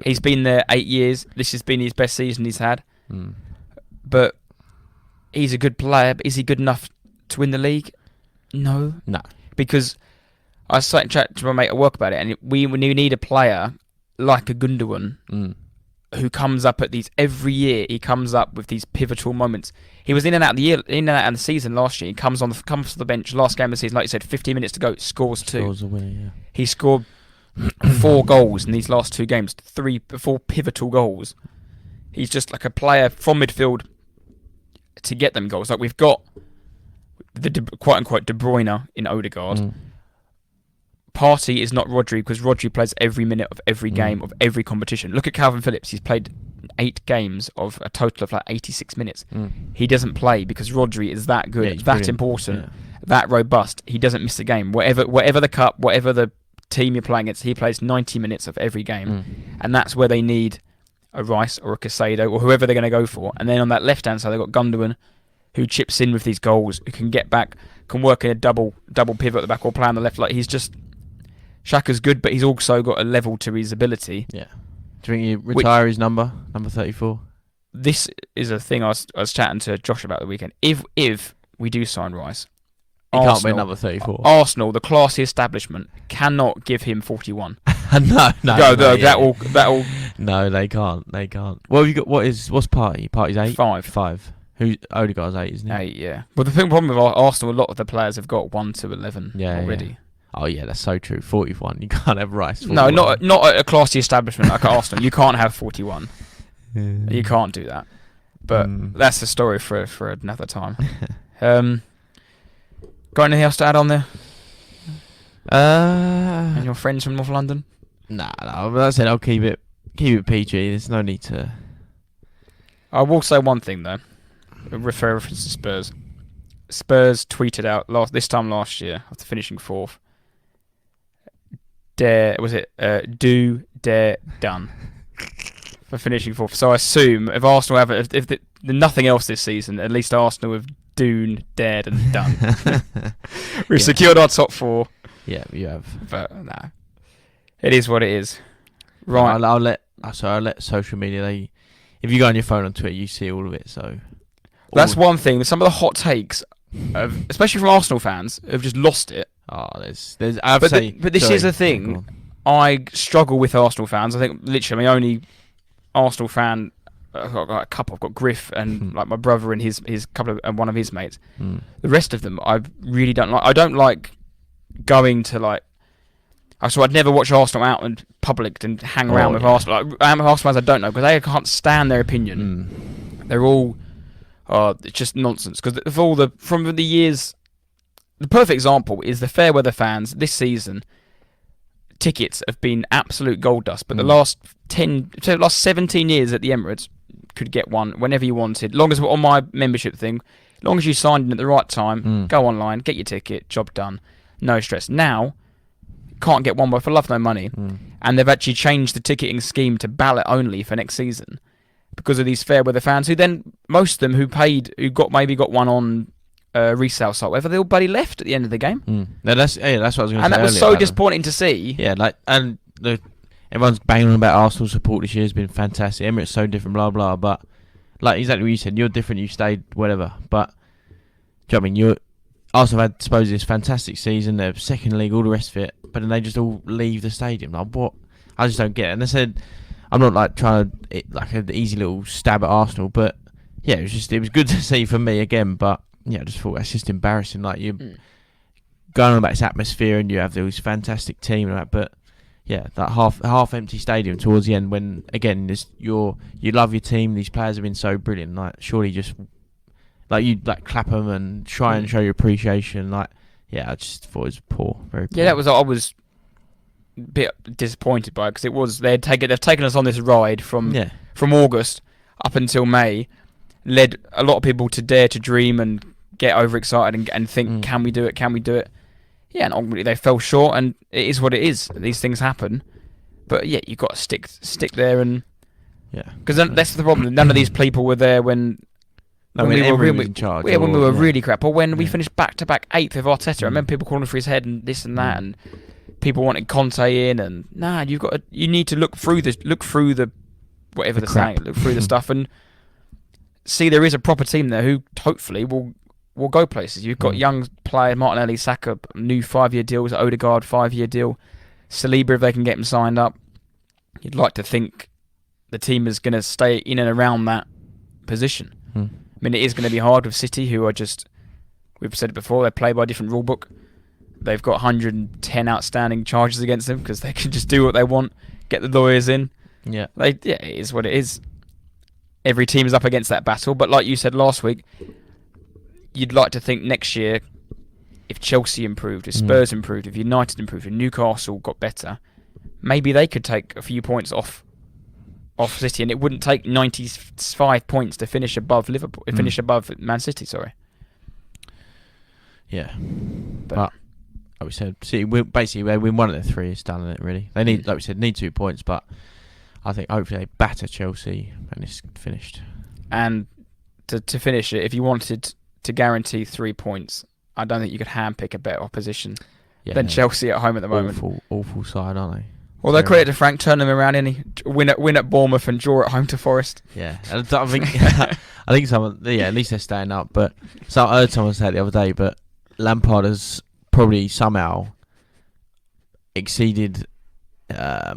Speaker 1: He's been there 8 years. This has been his best season he's had. But he's a good player. But is he good enough to win the league? No. Because I was starting to chat to my mate at work about it, and we need a player like a Gundogan who comes up at these every year. He comes up with these pivotal moments. He was in and out of the season last year. He comes to the bench last game of the season, like you said, 15 minutes to go, scores 2.
Speaker 2: Scores a winner, yeah.
Speaker 1: He scored 4 goals in these last 2 games, 4 pivotal goals. He's just like a player from midfield to get them goals. Like, we've got the quote unquote De Bruyne in Odegaard. Partey is not Rodri, because Rodri plays every minute of every game of every competition. Look at Calvin Phillips. He's played 8 games of a total of like 86 minutes. He doesn't play because Rodri is that good, that important, that robust. He doesn't miss a game. Whatever the cup, whatever the team you're playing against, he plays 90 minutes of every game. And that's where they need a Rice or a Caicedo or whoever they're going to go for. And then on that left-hand side, they've got Gundogan, who chips in with these goals, who can get back, can work in a double pivot at the back or play on the left. Like, he's just... Xhaka's good, but he's also got a level to his ability. Yeah.
Speaker 2: Do you think you retire his number 34?
Speaker 1: This is a thing I was chatting to Josh about the weekend. If we do sign Rice,
Speaker 2: he can't be number 34.
Speaker 1: Arsenal, the classy establishment, cannot give him 41.
Speaker 2: No,
Speaker 1: that will.
Speaker 2: No, they can't. Well, have you got what's Partey? Partey's 8.
Speaker 1: 5.
Speaker 2: Who Odegaard's 8, isn't he?
Speaker 1: 8, yeah. But the problem with Arsenal, a lot of the players have got 1 to 11 already.
Speaker 2: Yeah. Oh yeah, that's so true. 41. You can't have Rice.
Speaker 1: 41. No, not at a classy establishment like Arsenal. You can't have 41. You can't do that. But that's a story for another time. Got anything else to add on there? And your friends from North London?
Speaker 2: Nah, I said I'll keep it PG. There's no need to.
Speaker 1: I will say one thing though. Reference to Spurs. Spurs tweeted out this time last year after finishing 4th. Do, dare, done for finishing 4th. So I assume if Arsenal have if nothing else this season, at least Arsenal have dared and done. We've secured our top 4.
Speaker 2: Yeah, you have.
Speaker 1: But no, it is what it is. Right.
Speaker 2: I'll let social media. If you go on your phone on Twitter, you see all of it. So
Speaker 1: that's one thing. Some of the hot takes, especially from Arsenal fans, have just lost it.
Speaker 2: Oh, there's.
Speaker 1: But this is the thing. I struggle with Arsenal fans. I think literally my only Arsenal fan. I've got a couple. I've got Griff and like my brother and his couple of and one of his mates. The rest of them, I really don't like. I don't like going to like. So I'd never watch Arsenal out in public and hang around with Arsenal. Like, Arsenal fans I don't know because they can't stand their opinion. They're all. It's just nonsense because from the years. The perfect example is the Fairweather fans this season. Tickets have been absolute gold dust, but the last 17 years at the Emirates could get one whenever you wanted. Long as on my membership thing, long as you signed in at the right time, go online, get your ticket, job done, no stress. Now, can't get one for love no money, and they've actually changed the ticketing scheme to ballot only for next season because of these Fairweather fans who then most of them who maybe got one on. Resale site, whatever, they all bloody left at the end of the game.
Speaker 2: No, that's what I was going to say.
Speaker 1: And that was so disappointing to see.
Speaker 2: Yeah, everyone's banging on about Arsenal support this year has been fantastic. Emirates so different, blah blah. But like exactly what you said, you're different. You stayed, whatever. But do you know what I mean? Arsenal had supposed this fantastic season. They're second league, all the rest of it. But then they just all leave the stadium. Like what? I just don't get it. And they said, I'm not like trying to like an easy little stab at Arsenal, but yeah, it was good to see for me again, but. Yeah, I just thought that's just embarrassing. Like you're going on about this atmosphere, and you have this fantastic team, and that. But yeah, that half empty stadium towards the end, when again, you love your team. These players have been so brilliant. Like surely just like you like clap them and try and show your appreciation. Like yeah, I just thought it was poor, very poor.
Speaker 1: Yeah, I was a bit disappointed by it because they've taken us on this ride from August up until May, led a lot of people to dare to dream and get overexcited and think, can we do it? Yeah, and ultimately they fell short, and it is what it is. These things happen, but yeah, you've got to stick there, and because that's the problem. None of these people were there when we were in charge. Yeah, when we were really crap, or when we finished back to back 8th with Arteta. I remember people calling for his head and this and that, and people wanted Conte in, and you need to look through the whatever they're saying, look through the stuff and see there is a proper team there who hopefully will go places. You've got young player Martinelli, Saka, new 5-year deals, Odegaard 5-year deal, Saliba if they can get him signed up. You'd like to think the team is going to stay in and around that position. I mean, it is going to be hard with City, who are just, we've said it before, they play by a different rule book. They've got 110 outstanding charges against them because they can just do what they want, get the lawyers in. Yeah, it is what it is. Every team is up against that battle, but like you said last week, you'd like to think next year, if Chelsea improved, if Spurs improved, if United improved, if Newcastle got better, maybe they could take a few points off City, and it wouldn't take 95 points to finish above Liverpool, finish above Man City. Sorry.
Speaker 2: Yeah, but like we said, City basically they win one of the 3. It's done, isn't it? Really, they need, like we said, 2 points, but I think hopefully they batter Chelsea and it's finished. And
Speaker 1: to finish it, if you wanted to guarantee 3 points, I don't think you could handpick a better opposition than Chelsea at home at the moment.
Speaker 2: Awful side, aren't they?
Speaker 1: Although credit to Frank, turn them around, win at Bournemouth and draw at home to Forest.
Speaker 2: Yeah, and I think someone, at least they're staying up. But I heard someone say it the other day, but Lampard has probably somehow exceeded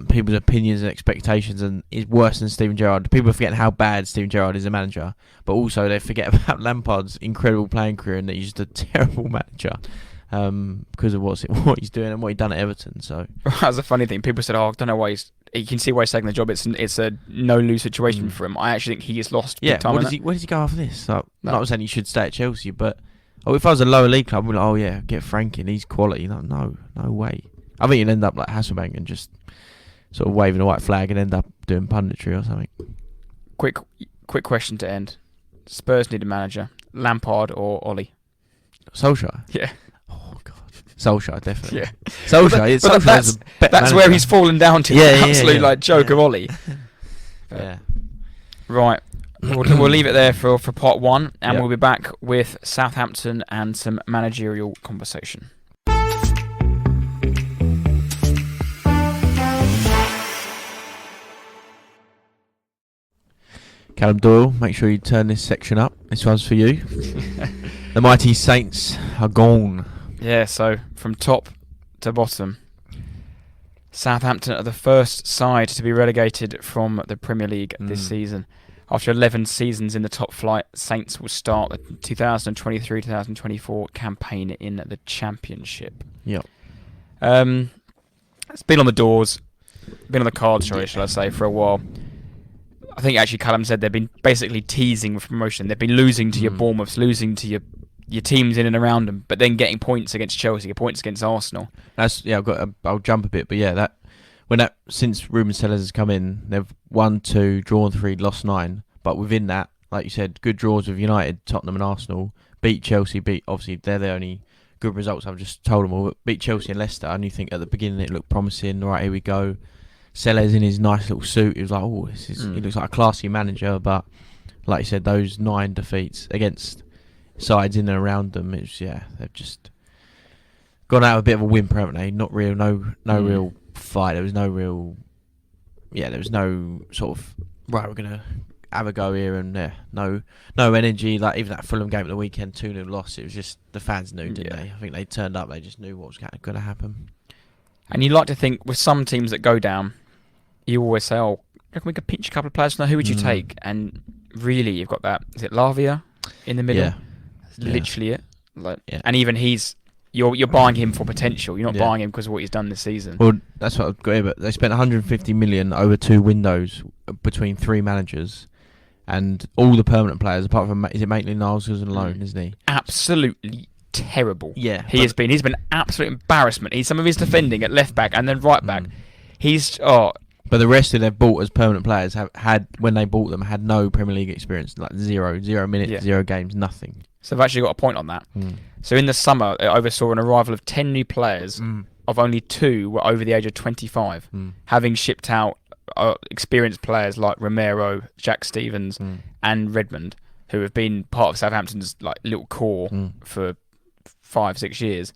Speaker 2: people's opinions and expectations, and is worse than Steven Gerrard. People are forgetting how bad Steven Gerrard is a manager, but also they forget about Lampard's incredible playing career and that he's just a terrible manager because of what he's doing and what he's done at Everton. So
Speaker 1: that's a funny thing. People said, "Oh, I don't know why you can see why he's taking the job. It's a no-lose situation for him." I actually think he is lost.
Speaker 2: Yeah,
Speaker 1: big time
Speaker 2: where does he go after this? Like, no. Not saying he should stay at Chelsea, but Oh, if I was a lower league club, I'd be like, oh yeah, get Frank in, he's quality. Like, no way. I think you'd end up like Hasselbank and just sort of waving a white flag and end up doing punditry or something.
Speaker 1: Quick question to end. Spurs need a manager. Lampard or Ollie?
Speaker 2: Solskjaer?
Speaker 1: Yeah.
Speaker 2: Oh, God. Solskjaer, definitely.
Speaker 1: Yeah.
Speaker 2: Solskjaer.
Speaker 1: That's where he's fallen down to. Absolute like joke of Ollie.
Speaker 2: Yeah.
Speaker 1: Right. We'll leave it there for part one, and we'll be back with Southampton and some managerial conversation.
Speaker 2: Callum Doyle, make sure you turn this section up. This one's for you. The mighty Saints are gone.
Speaker 1: Yeah, so from top to bottom, Southampton are the first side to be relegated from the Premier League this season. After 11 seasons in the top flight, Saints will start the 2023-2024 campaign in the Championship.
Speaker 2: Yep.
Speaker 1: It's been on the doors, been on the cards, shall I say, for a while. I think actually Callum said they've been basically teasing with promotion. They've been losing to your Bournemouths, losing to your teams in and around them, but then getting points against Chelsea, points against Arsenal.
Speaker 2: I'll jump a bit, but since Ruben Sellers has come in, they've won 2, drawn 3, lost 9. But within that, like you said, good draws with United, Tottenham, and Arsenal. Beat Chelsea. Obviously they're the only good results I've just told them all. But beat Chelsea and Leicester, and you think at the beginning it looked promising. Right, here we go. Sellers in his nice little suit. He was like, oh, he looks like a classy manager. But like you said, those 9 defeats against sides in and around them, they've just gone out with a bit of a whimper, haven't they? Not real, no real fight. There was no real, there was no sort of, right, we're gonna have a go here, and no energy. Like even that Fulham game at the weekend, 2-0 loss. It was just the fans knew, didn't they? I think they turned up. They just knew what was going to happen.
Speaker 1: And you like to think with some teams that go down, you always say, "Oh, we could pinch a couple of players. Now, who would you take?" And really, you've got that. Is it Lavia in the middle?
Speaker 2: Yeah.
Speaker 1: That's literally it. And even you're buying him for potential. You're not buying him because of what he's done this season.
Speaker 2: Well, that's what I've got here. But they spent 150 million over 2 windows between 3 managers, and all the permanent players, apart from is it Maitland-Niles who's on loan, isn't he?
Speaker 1: Absolutely terrible.
Speaker 2: Yeah,
Speaker 1: he's been absolute embarrassment. Some of his defending at left back and then right back.
Speaker 2: But the rest of they've bought as permanent players had when they bought them had no Premier League experience, like 0 minutes, 0 games, nothing.
Speaker 1: So they've actually got a point on that. So in the summer, I oversaw an arrival of 10 new players, of only 2 were over the age of 25, having shipped out experienced players like Romero, Jack Stevens, and Redmond, who have been part of Southampton's like little core for 5-6 years.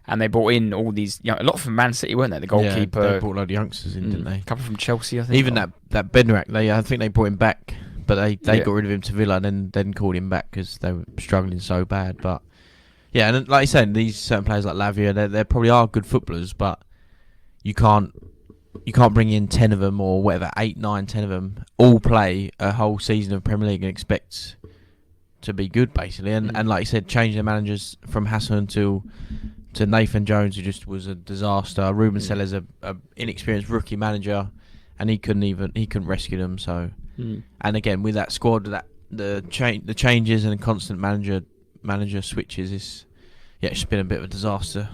Speaker 1: And they brought in all these, a lot from Man City, weren't they? The goalkeeper.
Speaker 2: Yeah, they brought a load of youngsters in, didn't they?
Speaker 1: A couple from Chelsea, I think.
Speaker 2: Even that Bednarak, I think they brought him back, but they got rid of him to Villa and then called him back because they were struggling so bad. But yeah, and like you said, these certain players like Lavia, they probably are good footballers, but you can't bring in 10 of them or whatever, 8, 9, 10 of them all play a whole season of Premier League and expect to be good, basically. And like you said, change their managers from Hassan to Nathan Jones, who just was a disaster. Ruben Sellers, a inexperienced rookie manager, and he couldn't rescue them. So, and again with that squad, the changes and constant manager switches it's been a bit of a disaster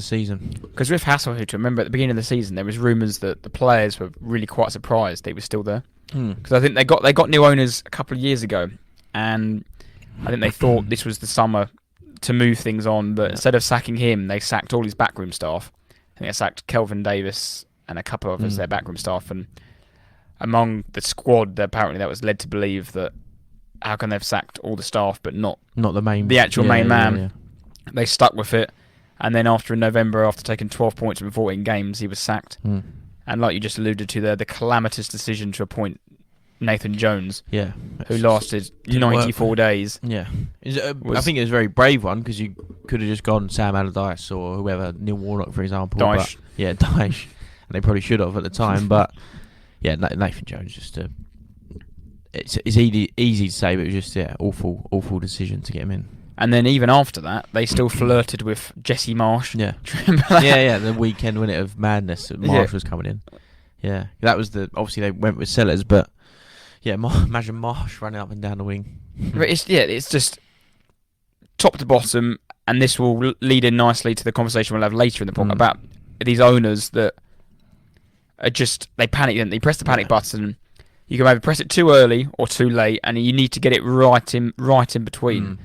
Speaker 2: season.
Speaker 1: Because with Hasselhout, remember at the beginning of the season there was rumours that the players were really quite surprised he was still there. Because I think they got new owners a couple of years ago, and I think they thought this was the summer to move things on, but instead of sacking him, they sacked all his backroom staff. I think they sacked Kelvin Davis and a couple of others, their backroom staff, and among the squad, apparently that was led to believe that how can they've sacked all the staff but not the actual main man. Yeah. They stuck with it, and then in November, after taking 12 points from 14 games, he was sacked. And like you just alluded to there, the calamitous decision to appoint Nathan Jones, who lasted 94 days.
Speaker 2: Yeah, I think it was a very brave one, because you could have just gone Sam Allardyce or whoever, Neil Warnock, for example.
Speaker 1: Dyche.
Speaker 2: Dyche. And they probably should have at the time. But yeah, Nathan Jones, it's easy to say, but it was just awful decision to get him in.
Speaker 1: And then even after that, they still flirted with Jesse Marsh.
Speaker 2: Yeah, the weekend when of madness, Marsh was coming in. Yeah, that was obviously they went with Sellers, but imagine Marsh running up and down the wing.
Speaker 1: It's just top to bottom, and this will lead in nicely to the conversation we'll have later in the podcast about these owners that are just, they panic, and they press the panic button. You can either press it too early or too late, and you need to get it right in between.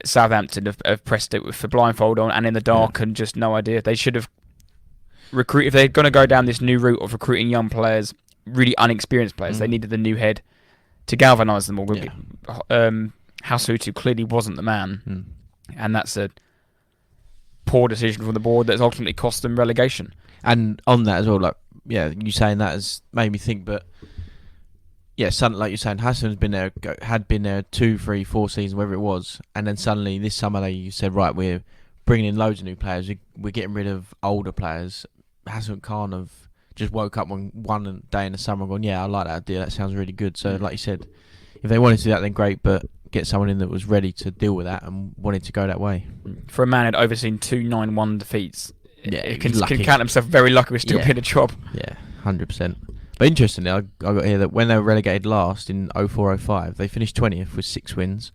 Speaker 1: Southampton have pressed it with the blindfold on and in the dark and just no idea. They should have recruited, if they're going to go down this new route of recruiting young players, really unexperienced players, they needed the new head to galvanise them all. Hasutu clearly wasn't the man, and that's a poor decision from the board that's ultimately cost them relegation.
Speaker 2: And on that as well, like, you saying that has made me think, but like you're saying, Hassan had been there 2, 3, 4 seasons, whatever it was, and then suddenly this summer you said, right, we're bringing in loads of new players, we're getting rid of older players. Hassan can't have just woke up one day in the summer and gone, I like that idea, that sounds really good. So like you said, if they wanted to do that, then great, but get someone in that was ready to deal with that and wanted to go that way. For
Speaker 1: a man who'd overseen 2 9-1 defeats, he can count himself very lucky with still being a job.
Speaker 2: Yeah, 100%. But interestingly, I got here that when they were relegated last in 04-05, they finished 20th with 6 wins.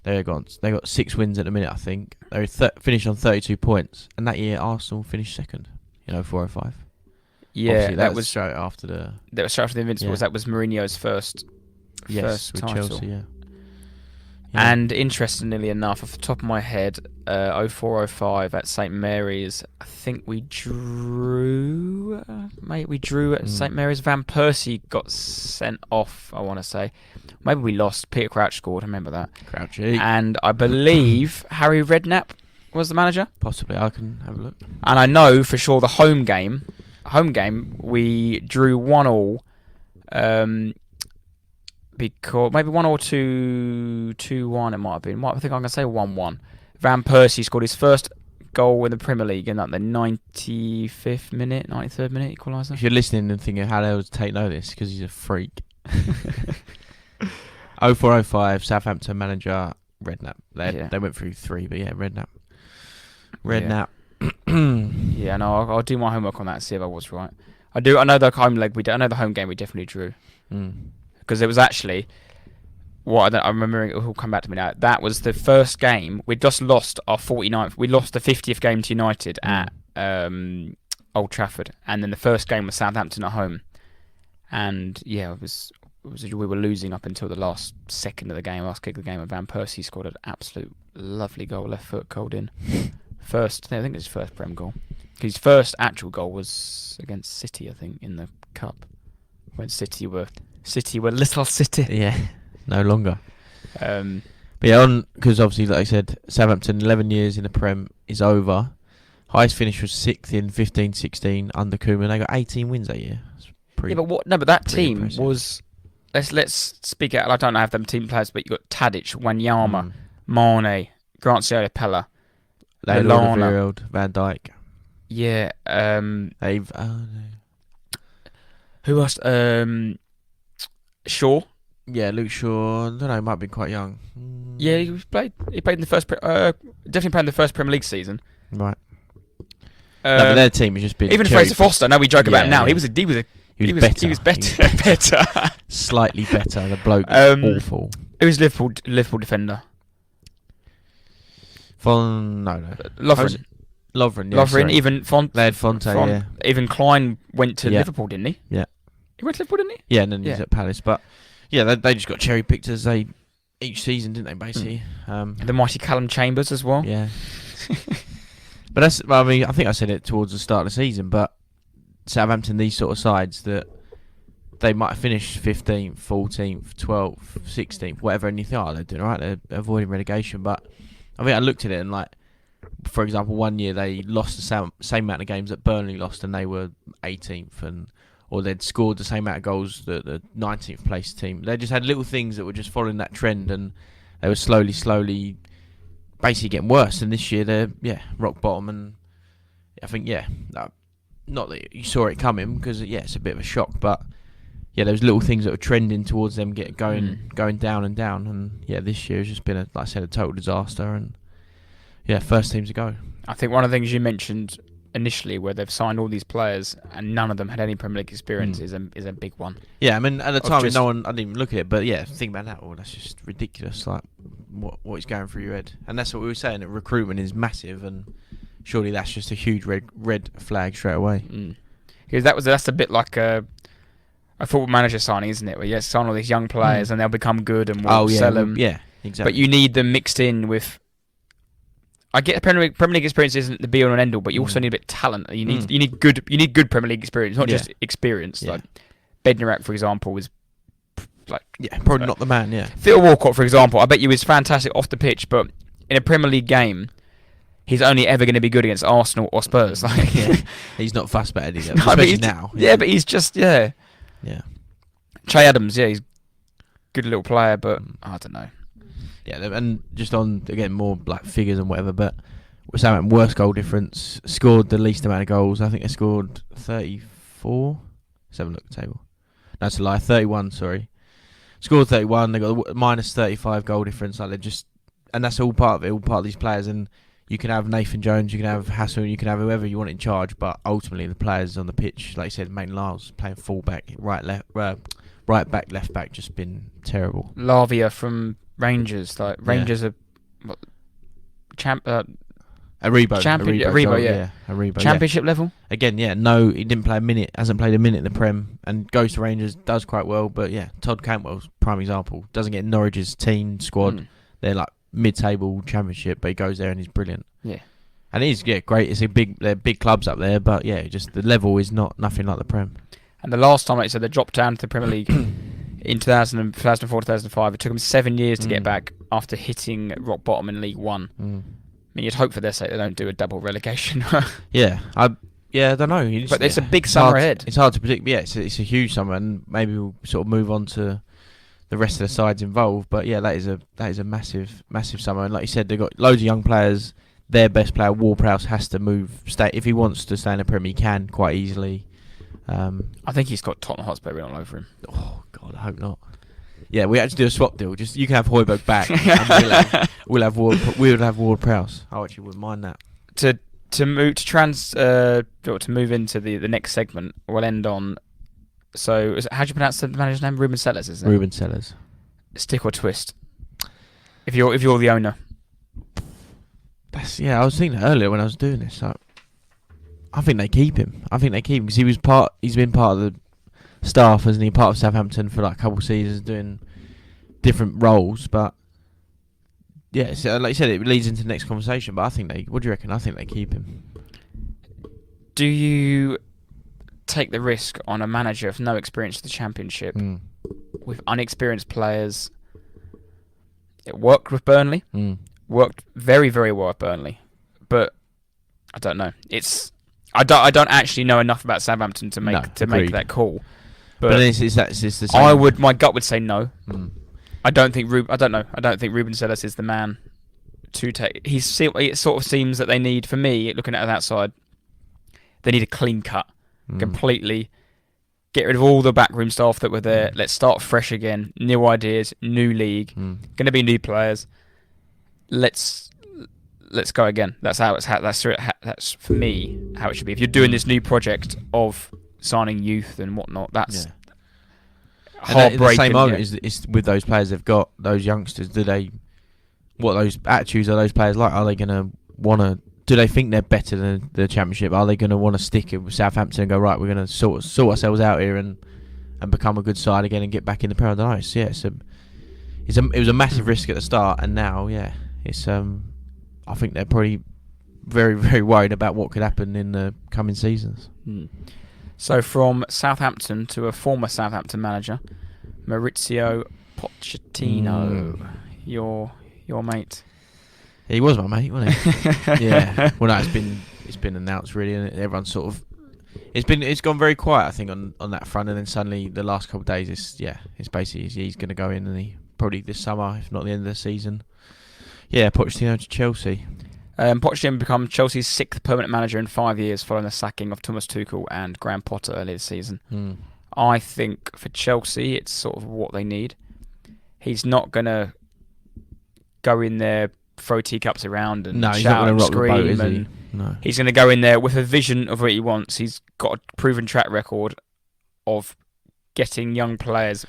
Speaker 2: They got 6 wins at the minute, I think. They finished on 32 points, and that year Arsenal finished second in 04-05.
Speaker 1: Yeah,
Speaker 2: obviously, that was straight after the.
Speaker 1: That was straight after the Invincibles. Yeah. That was Mourinho's first
Speaker 2: with
Speaker 1: title.
Speaker 2: Chelsea. Yeah.
Speaker 1: And interestingly enough, off the top of my head, 04-05 at St Mary's, I think we drew. We drew at St Mary's. Van Persie got sent off, I want to say. Maybe we lost. Peter Crouch scored. I remember that.
Speaker 2: Crouchy.
Speaker 1: And I believe Harry Redknapp was the manager.
Speaker 2: Possibly. I can have a look.
Speaker 1: And I know for sure the home game, we drew 1-1. Because maybe 1 or 2-1 it might have been. I think I'm going to say 1-1. Van Persie scored his first goal in the Premier League in the 93rd minute equaliser.
Speaker 2: If you're listening and thinking, how the hell does Tate know this? Because he's a freak. 04-05, Southampton manager, Redknapp. They went through 3, but Redknapp. Redknapp.
Speaker 1: Yeah, no, I'll do my homework on that and see if I was right. I know the home game we definitely drew. Because it was actually, I'm remembering, it will come back to me now. That was the first game. We'd just lost our 49th. We lost the 50th game to United at Old Trafford. And then the first game was Southampton at home. And we were losing up until the last second of the game, last kick of the game. And Van Persie scored an absolute lovely goal, left foot curled in. I think it's his first Prem goal. His first actual goal was against City, I think, in the Cup. When City were Little City.
Speaker 2: Yeah, no longer. Because obviously, like I said, Southampton, 11 years in the Prem is over. Highest finish was 6th in 15-16 under Koeman. They got 18 wins that year.
Speaker 1: But that team impressive. Was. Let's speak out. I don't have them team players, but you got Tadic, Wanyama, Mane, Graziano Pella,
Speaker 2: Lallana, Van Dijk.
Speaker 1: Yeah.
Speaker 2: They've.
Speaker 1: Who else? Shaw.
Speaker 2: Yeah, Luke Shaw. I don't know. He might have been quite young.
Speaker 1: Yeah, he played in the first. Definitely played in the first Premier League season.
Speaker 2: Right. No, but their team has just been.
Speaker 1: Even Fraser Foster. Now we joke about him now.
Speaker 2: Yeah.
Speaker 1: He was better. He was better.
Speaker 2: Slightly better. The bloke was awful.
Speaker 1: It was Liverpool defender. Lovren.
Speaker 2: Lovren.
Speaker 1: Even
Speaker 2: They had Fonte. Yeah.
Speaker 1: Even Klein went to Liverpool, didn't he?
Speaker 2: Yeah.
Speaker 1: He went to Liverpool, didn't he?
Speaker 2: Yeah, and then he's at Palace. But they just got cherry picked as each season, didn't they? Basically,
Speaker 1: the mighty Callum Chambers as well.
Speaker 2: Yeah. But I think I said it towards the start of the season. But Southampton, these sort of sides that they might have finished 15th, 14th, 12th, 16th, whatever, and you think, they're doing all right, they're avoiding relegation. But I think I looked at it and for example, one year they lost the same amount of games that Burnley lost, and they were 18th, or they'd scored the same amount of goals that the 19th place team. They just had little things that were just following that trend, and they were slowly, basically getting worse. And this year they're rock bottom, and I think not that you saw it coming, because it's a bit of a shock, but there was little things that were trending towards them going down and down, and this year has just been a total disaster, and first team to go.
Speaker 1: I think one of the things you mentioned initially, where they've signed all these players and none of them had any Premier League experience, is a big one.
Speaker 2: Yeah, I mean, at the time, no one, I didn't even look at it, but yeah, think about that. Oh, that's just ridiculous. Like, what is going through your head? And that's what we were saying. That recruitment is massive, and surely that's just a huge red flag straight away.
Speaker 1: Because that's a bit like a football manager signing, isn't it? Where you sign all these young players and they'll become good and we'll sell them.
Speaker 2: Yeah, exactly.
Speaker 1: But you need them mixed in with. I get Premier League experience isn't the be all and end all, but you also need a bit of talent. You need good Premier League experience, not just experience. Like Bednarak, for example, was
Speaker 2: probably not the man. Yeah,
Speaker 1: Phil Walcott, for example, I bet you was fantastic off the pitch, but in a Premier League game, he's only ever going to be good against Arsenal or Spurs.
Speaker 2: He's not fussed about it, especially now.
Speaker 1: Yeah, but he's just
Speaker 2: Yeah.
Speaker 1: Che Adams, he's a good little player, but I don't know.
Speaker 2: Yeah, and just on, again, more like figures and whatever, but Southampton worst goal difference, scored the least amount of goals. I think they scored 34. Let's have a look at the table. No, it's a lie. 31, sorry. Scored 31. They got a minus 35 goal difference. Like, they're just, and that's all part of it, all part of these players. And you can have Nathan Jones, you can have Hassel, you can have whoever you want in charge, but ultimately the players on the pitch, like you said, Maitland-Niles playing full-back, right back, left back, just been terrible.
Speaker 1: Lavia from Rangers, Rangers are Aribo, championship level.
Speaker 2: Again, no, he didn't play a minute, hasn't played a minute in the Prem, and goes to Rangers, does quite well. But Todd Cantwell's prime example. Doesn't get Norwich's team squad. They're like mid-table championship, but he goes there and he's brilliant.
Speaker 1: Yeah,
Speaker 2: and he's great. They're big clubs up there, but just the level is nothing like the Prem.
Speaker 1: And the last time, like you said, they dropped down to the Premier League in 2004, 2005. It took them 7 years to get back after hitting rock bottom in League One. I mean, you'd hope for their sake they don't do a double relegation.
Speaker 2: I don't know.
Speaker 1: But it's a big summer ahead.
Speaker 2: It's hard to predict. Yeah, it's a huge summer, and maybe we'll sort of move on to the rest of the sides involved. But that is a massive summer. And like you said, they've got loads of young players. Their best player, Ward-Prowse, has to stay if he wants to stay in the Premier. He can quite easily.
Speaker 1: I think he's got Tottenham Hotspur written all over him.
Speaker 2: Oh God, I hope not. Yeah, we had to do a swap deal. Just you can have Højbjerg back, and we'll have Ward-Prowse. I actually wouldn't mind that.
Speaker 1: To move into the next segment, we'll end on. So, how do you pronounce the manager's name? Ruben Sellers, isn't it?
Speaker 2: Ruben Sellers.
Speaker 1: Stick or twist? If you're the owner.
Speaker 2: I was thinking earlier when I was doing this. I think they keep him. Because he's been part of the staff, hasn't he? Part of Southampton for like a couple of seasons, doing different roles. But so like you said, it leads into the next conversation. But what do you reckon? I think they keep him.
Speaker 1: Do you take the risk on a manager of no experience in the Championship with unexperienced players? It worked with Burnley. Worked very, very well at Burnley, but I don't know. I don't actually know enough about Southampton to make that call.
Speaker 2: But it's the same.
Speaker 1: My gut would say no. I don't think Ruben Sellers is the man to take. It sort of seems that they need, for me, looking at it outside, they need a clean cut, completely. Get rid of all the backroom staff that were there. Let's start fresh again. New ideas, new league. Going to be new players. Let's go again. That's for me how it should be. If you're doing this new project of signing youth and whatnot, that's heartbreaking.
Speaker 2: The same argument is with those players they've got, those youngsters. What those attitudes are those players like? Are they going to want to? Do they think they're better than the Championship? Are they going to want to stick with Southampton and go, right, we're going to sort ourselves out here and become a good side again and get back in the paradise? Yeah, it was a massive risk at the start, and now it's I think they're probably very, very worried about what could happen in the coming seasons.
Speaker 1: So from Southampton to a former Southampton manager, Maurizio Pochettino, your mate.
Speaker 2: He was my mate, wasn't he? Yeah. Well, no, it's been announced really, and everyone's sort of it's gone very quiet, I think, on that front, and then suddenly the last couple of days it's basically he's going to go in, and probably this summer, if not the end of the season. Yeah, Pochettino to Chelsea.
Speaker 1: Pochettino became Chelsea's 6th permanent manager in 5 years following the sacking of Thomas Tuchel and Graham Potter earlier this season. I think for Chelsea, it's sort of what they need. He's not going to go in there throw teacups around and
Speaker 2: he's not
Speaker 1: shout and
Speaker 2: rock the boat,
Speaker 1: scream.
Speaker 2: is he? No.
Speaker 1: He's going to go in there with a vision of what he wants. He's got a proven track record of getting young players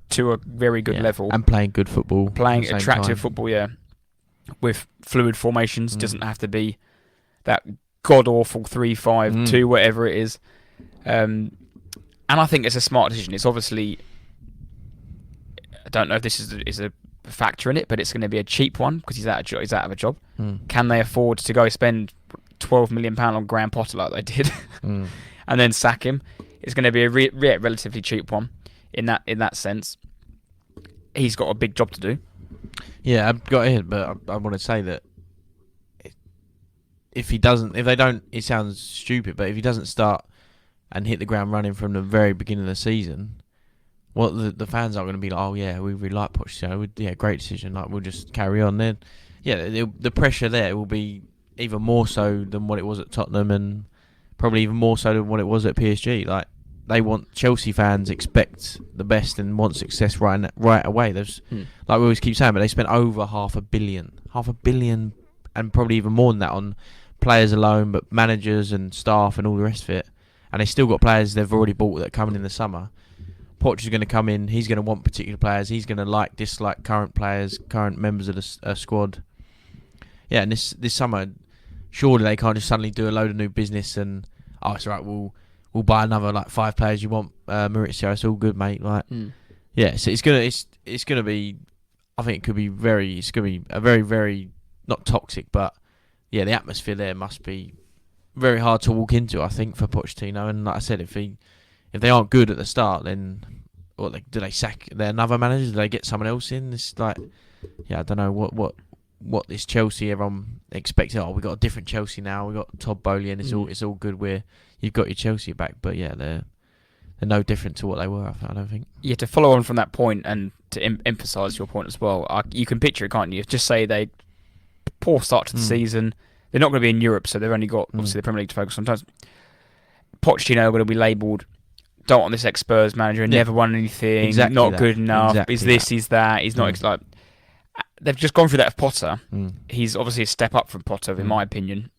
Speaker 1: to a very good level.
Speaker 2: And playing good football.
Speaker 1: Playing attractive football, with fluid formations. Doesn't have to be that god-awful 3-5-2, whatever it is. And I think it's a smart decision. It's obviously... I don't know if this is a factor in it, but it's going to be a cheap one because he's out of a job. Can they afford to go spend £12 million on Graham Potter like they did and then sack him? It's going to be a relatively cheap one in that sense. He's got a big job to do.
Speaker 2: Yeah, I've got it, but I want to say that if they don't, it sounds stupid, but if he doesn't start and hit the ground running from the very beginning of the season, the fans aren't going to be like, oh yeah, we really like Pochettino. Yeah, great decision. Like, we'll just carry on. Then, yeah, the pressure there will be even more so than what it was at Tottenham, and probably even more so than what it was at PSG. Like, Chelsea fans expect the best and want success right away. There's like we always keep saying, but they spent over £500 million, and probably even more than that on players alone, but managers and staff and all the rest of it. And they still got players they've already bought that are coming in the summer. Poch is going to come in. He's going to want particular players. He's going to dislike current players, current members of the squad. Yeah, and this summer, surely they can't just suddenly do a load of new business and it's all right. We'll buy another 5 players you want, Maurizio. It's all good, mate. Yeah. So it's gonna be. I think it could be It's gonna be a very, very not toxic, but yeah, the atmosphere there must be very hard to walk into. I think for Pochettino, and like I said, if they aren't good at the start, then do they sack their another manager? Do they get someone else in? It's I don't know what this Chelsea everyone expected. Oh, we got a different Chelsea now. We got Todd Bowley, and it's all good. You've got your Chelsea back, but yeah, they're no different to what they were. I don't think. Yeah,
Speaker 1: to follow on from that point and to emphasise your point as well, you can picture it, can't you? Just say they poor start to the season. They're not going to be in Europe, so they've only got obviously the Premier League to focus on. Sometimes Pochettino are going to be labelled, don't want this ex-Spurs manager, never won anything,
Speaker 2: exactly
Speaker 1: not
Speaker 2: that.
Speaker 1: good enough,
Speaker 2: Exactly
Speaker 1: is this, is that, he's not like... They've just gone through that with Potter. He's obviously a step up from Potter, in my opinion.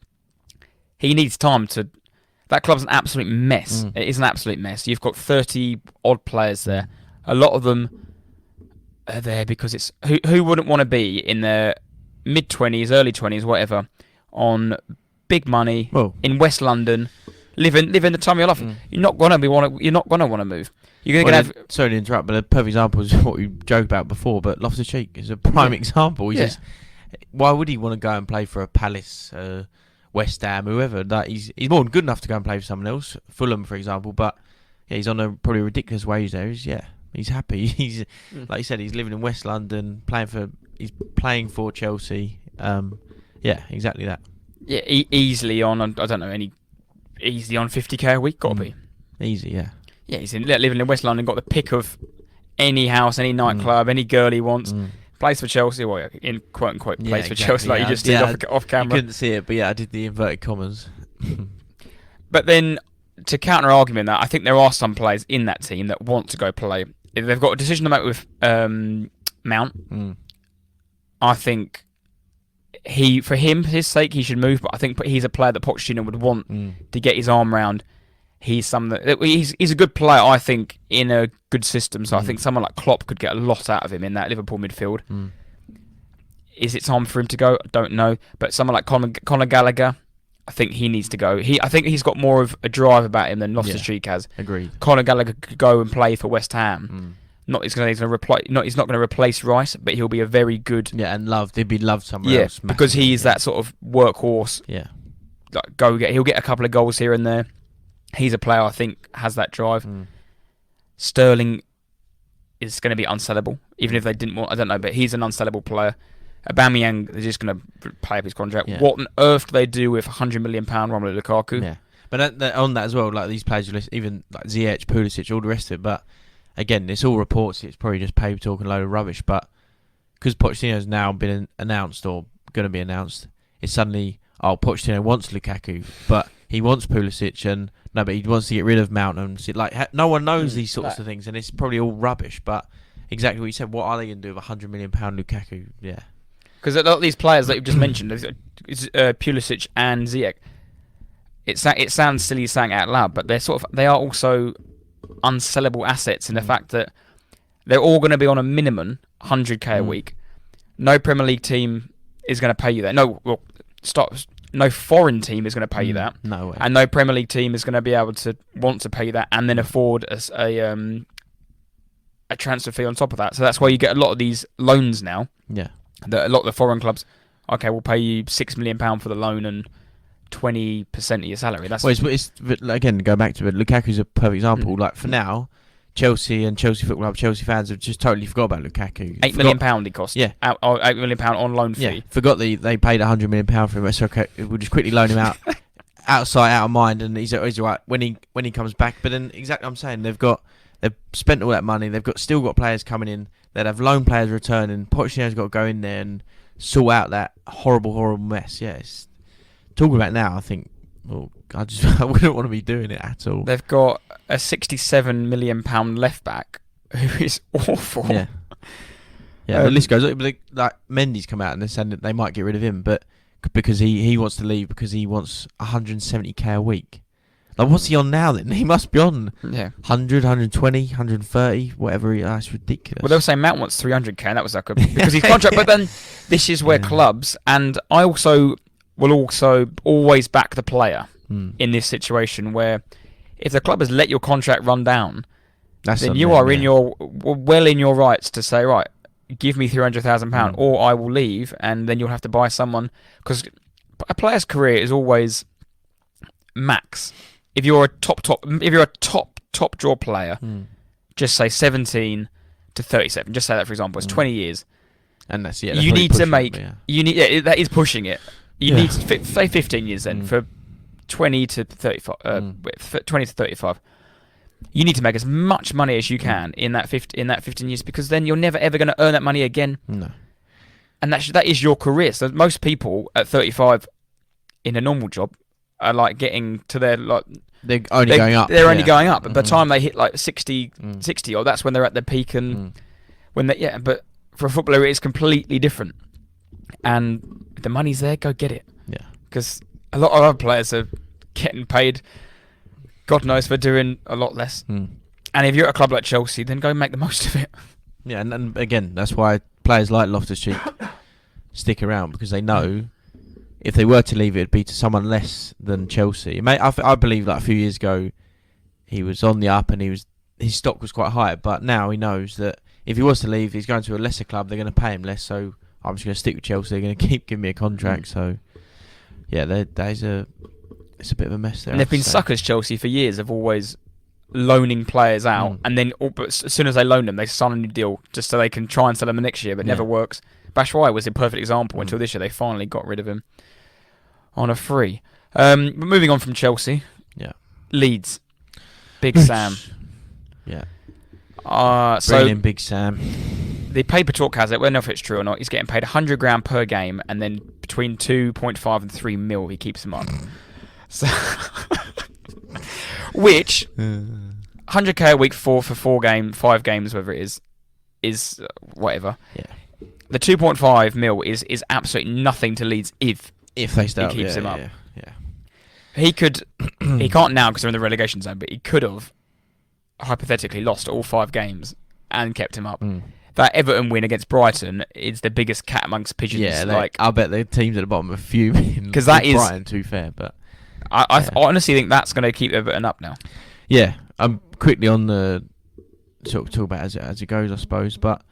Speaker 1: He needs time to... That club's an absolute mess. It is an absolute mess. You've got 30-odd players there. A lot of them are there because it's... Who wouldn't want to be in their mid-20s, early 20s, whatever, on big money, in West London, living the time of your life? You're not gonna want to move. You're going to have...
Speaker 2: Sorry to interrupt, but a perfect example is what we joked about before, but Loftus-Cheek is a prime example. Why would he want to go and play for a Palace, West Ham, whoever? He's more than good enough to go and play for someone else, Fulham, for example, but he's on a probably ridiculous wage there. He's happy. He's like you said, he's living in West London, he's playing for Chelsea. Exactly that.
Speaker 1: Yeah, easily on, I don't know, easily on 50k a week, got to be.
Speaker 2: Easy, yeah.
Speaker 1: Yeah, he's living in West London, got the pick of any house, any nightclub, any girl he wants. Plays for Chelsea, in quote-unquote, plays for Chelsea, like you just did off camera.
Speaker 2: You couldn't see it, but I did the inverted commas.
Speaker 1: But then, to counter-argument that, I think there are some players in that team that want to go play. If they've got a decision to make with Mount, I think for his sake, he should move, but I think he's a player that Pochettino would want to get his arm round. He's a good player, I think, in a good system. So I think someone like Klopp could get a lot out of him in that Liverpool midfield. Is it time for him to go? I don't know. But someone like Conor Gallagher, I think he needs to go. I think he's got more of a drive about him than Loftus-Cheek has.
Speaker 2: Agreed.
Speaker 1: Conor Gallagher could go and play for West Ham. He's not going to replace Rice, but he'll be a very good...
Speaker 2: Yeah, and loved. He'd be loved somewhere else.
Speaker 1: Yeah, because he's that sort of workhorse.
Speaker 2: Yeah.
Speaker 1: He'll get a couple of goals here and there. He's a player I think has that drive. Sterling is going to be unsellable, even if they didn't want. I don't know, but he's an unsellable player. Aubameyang, they're just going to play up his contract. Yeah. What on earth do they do with £100 million Romelu Lukaku?
Speaker 2: Yeah, but on that as well, like these players, even like Ziyech, Pulisic, all the rest of it. But again, it's all reports. It's probably just paper talk and a load of rubbish. But because Pochettino's now been announced or going to be announced, it's suddenly Pochettino wants Lukaku, but he wants Pulisic but he wants to get rid of Mount and no one knows these sorts of things, and it's probably all rubbish. But exactly what you said. What are they going to do with £100 million Lukaku? Yeah,
Speaker 1: Because a lot of these players that you've just mentioned, Pulisic and Ziyech, it sounds silly saying it out loud, but they are also unsellable assets in the fact that they're all going to be on a minimum 100k a week. No Premier League team is going to pay you that. No foreign team is going to pay you that.
Speaker 2: No way.
Speaker 1: And no Premier League team is going to be able to want to pay you that and then afford a transfer fee on top of that. So that's why you get a lot of these loans now.
Speaker 2: Yeah.
Speaker 1: That a lot of the foreign clubs, okay, we'll pay you £6 million for the loan and 20% of your salary. That's
Speaker 2: it's again, go back to it. Lukaku's a perfect example. Like for now, Chelsea and Chelsea Football Club, Chelsea fans have just totally forgot about Lukaku.
Speaker 1: £8 million he cost.
Speaker 2: Yeah.
Speaker 1: £8 million on loan fee.
Speaker 2: Yeah. Forgot they paid £100 million for him. So okay, we'll just quickly loan him out, outside, out of mind, and he's all right when he comes back. But then exactly what I'm saying, they've spent all that money. They've still got players coming in. They'd have loan players returning. Pochettino's got to go in there and sort out that horrible mess. Yes. Talking about now, I think. Well, I wouldn't want to be doing it at all.
Speaker 1: They've got a £67 million left back who is awful.
Speaker 2: Yeah. Yeah, the list goes on. Like Mendy's come out and they're saying that they might get rid of him, but because he wants to leave because he wants 170k a week. Like, what's he on now then? He must be on 100, 120, 130, whatever. That's ridiculous.
Speaker 1: Well, they were saying Mount wants 300k, and that was like because he's contract. But then this is where clubs, and I also will always back the player in this situation where if the club has let your contract run down, then you are in your rights to say, right, give me £300,000 or I will leave, and then you'll have to buy someone, because a player's career is always max. If you're a top draw player, just say 17 to 37. Just say that, for example, it's 20 years,
Speaker 2: and that's
Speaker 1: you need to make. That is pushing it. You need to say 15 years then for 20 to 35. 20 to 35. You need to make as much money as you can in that 15 years, because then you're never ever going to earn that money again.
Speaker 2: No.
Speaker 1: And that is your career. So most people at 35 in a normal job are like getting to their
Speaker 2: they're only going up.
Speaker 1: They're only going up. But by the time they hit like 60 or that's when they're at their peak, and when they but for a footballer it is completely different. And if the money's there, go get it.
Speaker 2: Yeah. Because
Speaker 1: a lot of other players are getting paid, God knows, for doing a lot less. And if you're at a club like Chelsea, then go make the most of it. Yeah,
Speaker 2: and again, that's why players like Loftus-Cheek stick around, because they know if they were to leave, it'd be to someone less than Chelsea. I believe like a few years ago, he was on the up and his stock was quite high. But now he knows that if he was to leave, he's going to a lesser club. They're going to pay him less. So I'm just going to stick with Chelsea. They're going to keep giving me a contract. So yeah, it's a bit of a mess there.
Speaker 1: And they've been suckers, Chelsea, for years of always loaning players out, and then but as soon as they loan them, they sign a new deal just so they can try and sell them the next year, but it never works. Batshuayi was a perfect example until this year. They finally got rid of him on a free. But moving on from Chelsea, Leeds, Big Sam.
Speaker 2: Yeah.
Speaker 1: So
Speaker 2: in Big Sam.
Speaker 1: The paper talk has it, we don't know if it's true or not, he's getting paid £100,000 per game, and then between 2.5 and 3 mil he keeps them on. So, which 100k a week for 5 games, whatever it is whatever.
Speaker 2: Yeah.
Speaker 1: The 2.5 mil is absolutely nothing to Leeds if
Speaker 2: they start,
Speaker 1: he keeps him up.
Speaker 2: Yeah.
Speaker 1: He could. He can't now because they're in the relegation zone, but he could have hypothetically lost all 5 games and kept him up. That Everton win against Brighton is the biggest cat amongst pigeons.
Speaker 2: Yeah, I bet the teams at the bottom are fuming.
Speaker 1: Because that is
Speaker 2: Brighton, too fair, but
Speaker 1: I honestly think that's going to keep Everton up now.
Speaker 2: Yeah, I'm quickly on the talk about as it goes, I suppose. But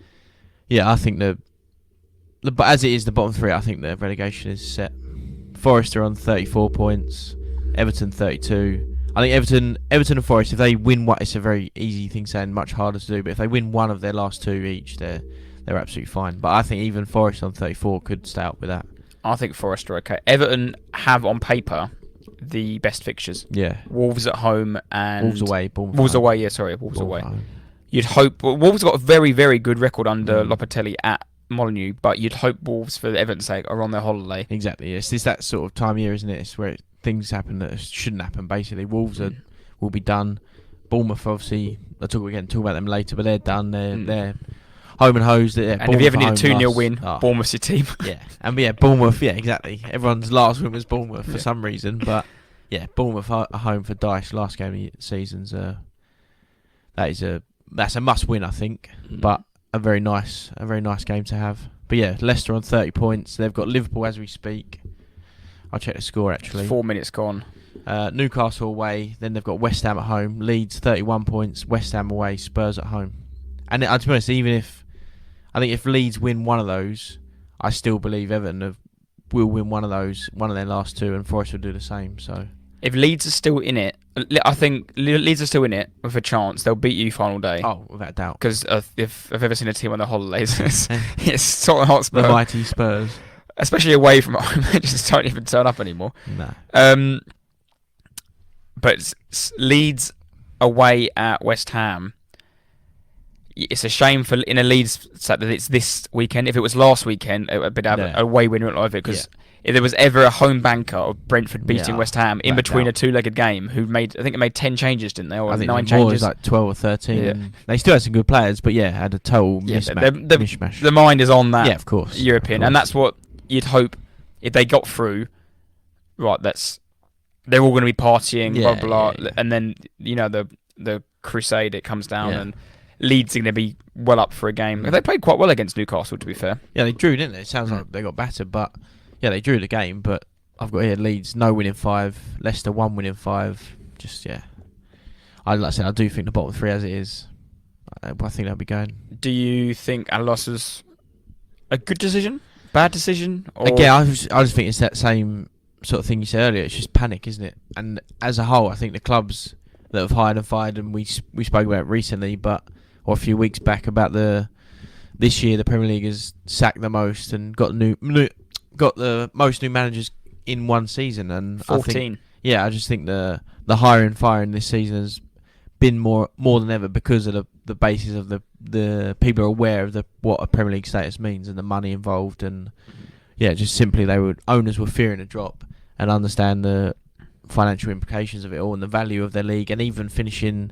Speaker 2: yeah, I think but as it is, the bottom 3, I think the relegation is set. Forest are on 34 points, Everton 32. I think Everton and Forest, if they win it's a very easy thing saying, much harder to do. But if they win one of their last 2 each, they're absolutely fine. But I think even Forest on 34 could stay up with that. I
Speaker 1: think Forest are okay. Everton have on paper the best fixtures.
Speaker 2: Yeah.
Speaker 1: Wolves at home and
Speaker 2: Wolves away.
Speaker 1: Wolves away. Yeah, sorry, Wolves away. You'd hope Wolves got a very, very good record under Lopetegui at Molineux, but you'd hope Wolves, for Everton's sake, are on their holiday.
Speaker 2: Exactly. It's that sort of time of year, isn't it? It's where things happen that shouldn't happen. Basically, Wolves will be done. Bournemouth, obviously, I'll talk about them later, but they're done. They're home and hosed it.
Speaker 1: And if you ever need a 2-0 win, Bournemouth's your team.
Speaker 2: Bournemouth. Yeah, exactly. Everyone's last win was Bournemouth for some reason, but yeah, Bournemouth are home for Dyche. Last game of the season's that's a must win, I think, but a very nice game to have. But yeah, Leicester on 30 points. They've got Liverpool as we speak. I'll check the score actually.
Speaker 1: 4 minutes gone.
Speaker 2: Newcastle away. Then they've got West Ham at home. Leeds 31 points. West Ham away. Spurs at home. And to be honest, I think if Leeds win one of those, I still believe Everton will win one of their last two, and Forest will do the same. So
Speaker 1: if Leeds are still in it, I think Leeds are still in it with a chance. They'll beat you final day.
Speaker 2: Oh, without a doubt.
Speaker 1: Because if I've ever seen a team on the holidays, it's Tottenham Hotspur.
Speaker 2: The mighty Spurs.
Speaker 1: Especially away from home, they just don't even turn up anymore.
Speaker 2: No.
Speaker 1: But Leeds away at West Ham. It's a shame in a Leeds set that it's this weekend. If it was last weekend, it would have a away win out of it. Because if there was ever a home banker of Brentford beating West Ham in between a two-legged game, I think it made 10 changes, didn't they? Or 9 changes.
Speaker 2: It was like 12 or 13. Yeah. They still had some good players, but had a total mishmash.
Speaker 1: The mind is on that.
Speaker 2: Yeah, of course.
Speaker 1: European, and that's what you'd hope if they got through. Right, they're all going to be partying, blah blah, and then the crusade it comes down and. Leeds are going to be well up for a game. They played quite well against Newcastle, to be fair.
Speaker 2: Yeah, they drew, didn't they? It sounds like they got battered, but they drew the game. But I've got here Leeds, no win in 5. Leicester, 1 win in 5. Just, like I said, I do think the bottom 3 as it is. I think they'll be going.
Speaker 1: Do you think Alos was a good decision? Bad decision? Or?
Speaker 2: Again, I just think it's that same sort of thing you said earlier. It's just panic, isn't it? And as a whole, I think the clubs that have hired and fired, and we spoke about it recently, or a few weeks back about this year the Premier League has sacked the most and got the most new managers in one season, and
Speaker 1: 14.
Speaker 2: I just think the hiring and firing this season has been more than ever because of the basis of the people are aware of what a Premier League status means and the money involved, and just simply owners were fearing a drop and understand the financial implications of it all and the value of their league, and even finishing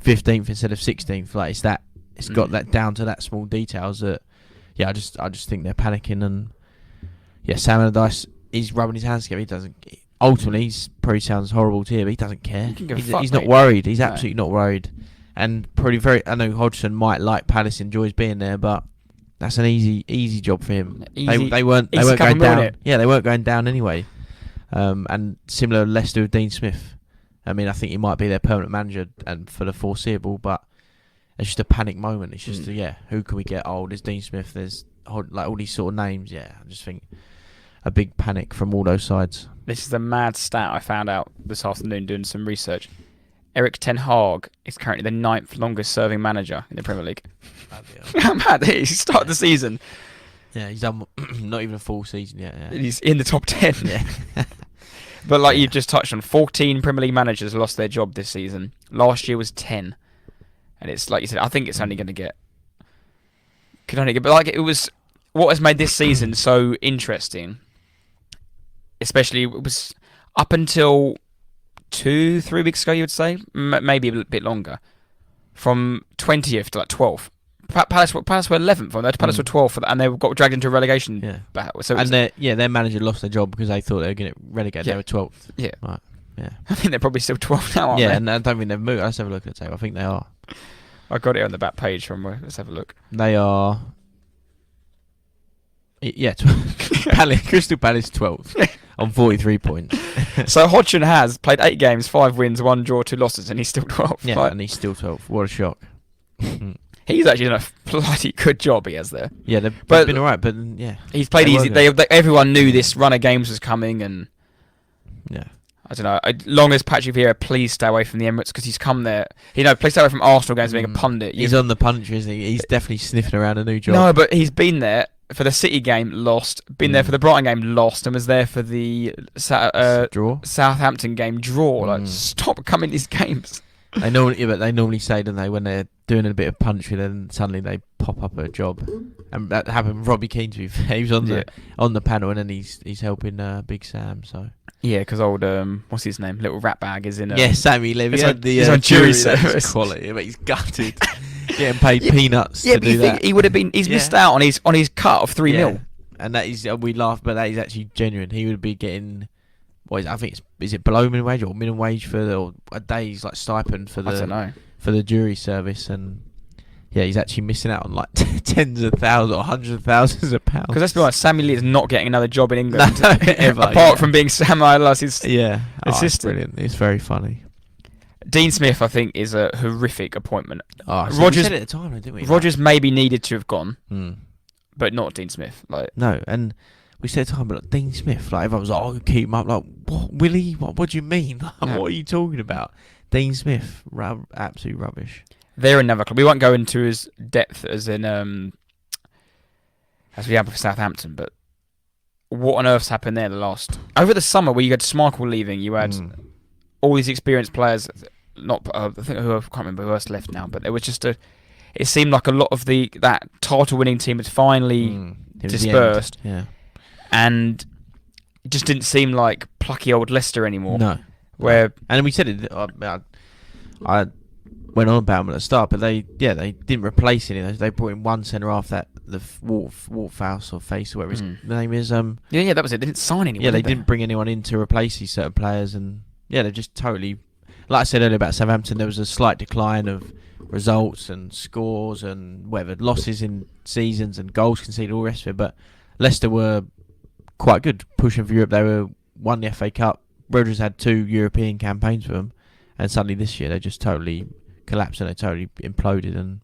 Speaker 2: 15th instead of 16th, like it's got that down to that small details that I just think they're panicking, and Sam Allardyce, he's rubbing his hands together. He doesn't ultimately, he probably sounds horrible to hear, but he doesn't care. He's not worried. He's absolutely not worried, and probably I know Hodgson might like Palace, enjoys being there, but that's an easy job for him. They weren't going down. They weren't going down anyway. And similar Leicester with Dean Smith. I mean, I think he might be their permanent manager and for the foreseeable, but it's just a panic moment. It's just, who can we get? Oh, there's Dean Smith, there's like all these sort of names. I just think a big panic from all those sides.
Speaker 1: This is a mad stat I found out this afternoon doing some research. Eric Ten Hag is currently the 9th longest serving manager in the Premier League. How mad is he? He started the season.
Speaker 2: Yeah, he's done not even a full season yet. Yeah.
Speaker 1: He's in the top 10.
Speaker 2: Yeah.
Speaker 1: But you've just touched on, 14 Premier League managers lost their job this season. Last year was 10. And it's like you said, I think it's only going to get... But it was... What has made this season so interesting, especially it was up until 2-3 weeks ago, you would say? Maybe a bit longer. From 20th to 12th. Palace were 11th on that. Palace were 12th, and they got dragged into a relegation battle. So
Speaker 2: their manager lost their job because they thought they were going to relegate. They were 12th.
Speaker 1: Yeah,
Speaker 2: right. Yeah,
Speaker 1: I think they're probably still 12th now. Aren't they?
Speaker 2: And I don't think they've moved. Let's have a look at the table. I think they are.
Speaker 1: I got it on the back page from where. Let's have a look.
Speaker 2: They are. Crystal Palace 12th on 43 points.
Speaker 1: So Hodgson has played 8 games, 5 wins, 1 draw, 2 losses, and he's still 12th.
Speaker 2: Yeah, and he's still 12th. What a shock.
Speaker 1: He's actually done a bloody good job. He has there.
Speaker 2: Yeah, they've been alright, but
Speaker 1: he's played easy. Everyone knew this run of games was coming, and I don't know. Long as Patrick Vieira, please stay away from the Emirates because he's come there. Please stay away from Arsenal games being a pundit.
Speaker 2: He's on the punch, isn't he? He's definitely sniffing around a new job.
Speaker 1: No, but he's been there for the City game, lost. Been there for the Brighton game, lost, and was there for the
Speaker 2: draw.
Speaker 1: Southampton game, draw. Stop coming these games.
Speaker 2: They normally say, don't they, when they're doing a bit of punching, and suddenly they pop up a job, and that happened with Robbie Keane. To be fair, he was on the panel, and then he's helping Big Sam. So
Speaker 1: because old what's his name, little rat bag is in.
Speaker 2: Sammy Levy.
Speaker 1: He's on jury service.
Speaker 2: Quality, but he's gutted. getting paid peanuts to do that.
Speaker 1: He would have been. He's missed out on his cut of 3 mil.
Speaker 2: And that is, we laugh, but that is actually genuine. He would be getting, I think is it below minimum wage or minimum wage or a day's like stipend for the
Speaker 1: I don't know.
Speaker 2: for the jury service, and he's actually missing out on like tens of thousands or hundreds of thousands of pounds.
Speaker 1: Because let's be honest, Sammy Lee is not getting another job in England
Speaker 2: ever,
Speaker 1: apart from being Sam Allardyce's assistant.
Speaker 2: It's brilliant. It's very funny.
Speaker 1: Dean Smith, I think, is a horrific appointment.
Speaker 2: Rogers said it at the time, didn't we?
Speaker 1: Rogers maybe needed to have gone, but not Dean Smith.
Speaker 2: No, and we said at the time, but Dean Smith, everyone was like, "Oh, keep him up." Like, what, Willie? What do you mean? What are you talking about? Dean Smith, absolute rubbish.
Speaker 1: They're another club. We won't go into as depth as in as we have with Southampton, but what on earth's happened there over the summer where you had Schmeichel leaving, you had all these experienced players. I can't remember who else left now, but there was just it seemed like a lot of that title-winning team had finally dispersed, and it just didn't seem like plucky old Leicester anymore.
Speaker 2: No, and we said it. I went on about them at the start, but they didn't replace any of those. They brought in one centre half, that the Wartfaus or Face or whatever his name is. That
Speaker 1: was it. They didn't sign anyone.
Speaker 2: Yeah, they didn't bring anyone in to replace these certain players, and they're just totally. Like I said earlier about Southampton, there was a slight decline of results and scores and whatever, losses in seasons and goals conceded, all the rest of it. But Leicester were quite good, pushing for Europe. They won the FA Cup. Rodgers had 2 European campaigns for them, and suddenly this year they just totally collapsed and they totally imploded. And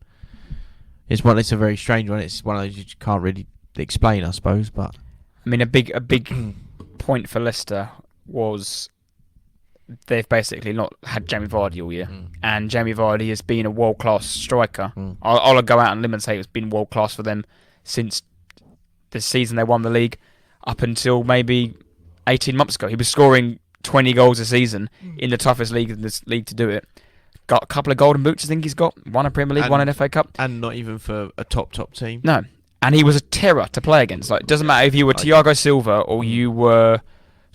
Speaker 2: it's a very strange one. It's one of those you just can't really explain, I suppose. But
Speaker 1: I mean, a big point for Leicester was they've basically not had Jamie Vardy all year, and Jamie Vardy has been a world-class striker. I'll go out on a limb and say it's been world-class for them since the season they won the league, up until maybe 18 months ago. He was scoring 20 goals a season in the toughest league in this league to do it. Got a couple of golden boots, I think he's got. One in Premier League, one in FA Cup.
Speaker 2: And not even for a top team.
Speaker 1: No. And he was a terror to play against. It doesn't matter if you were Thiago Silva or you were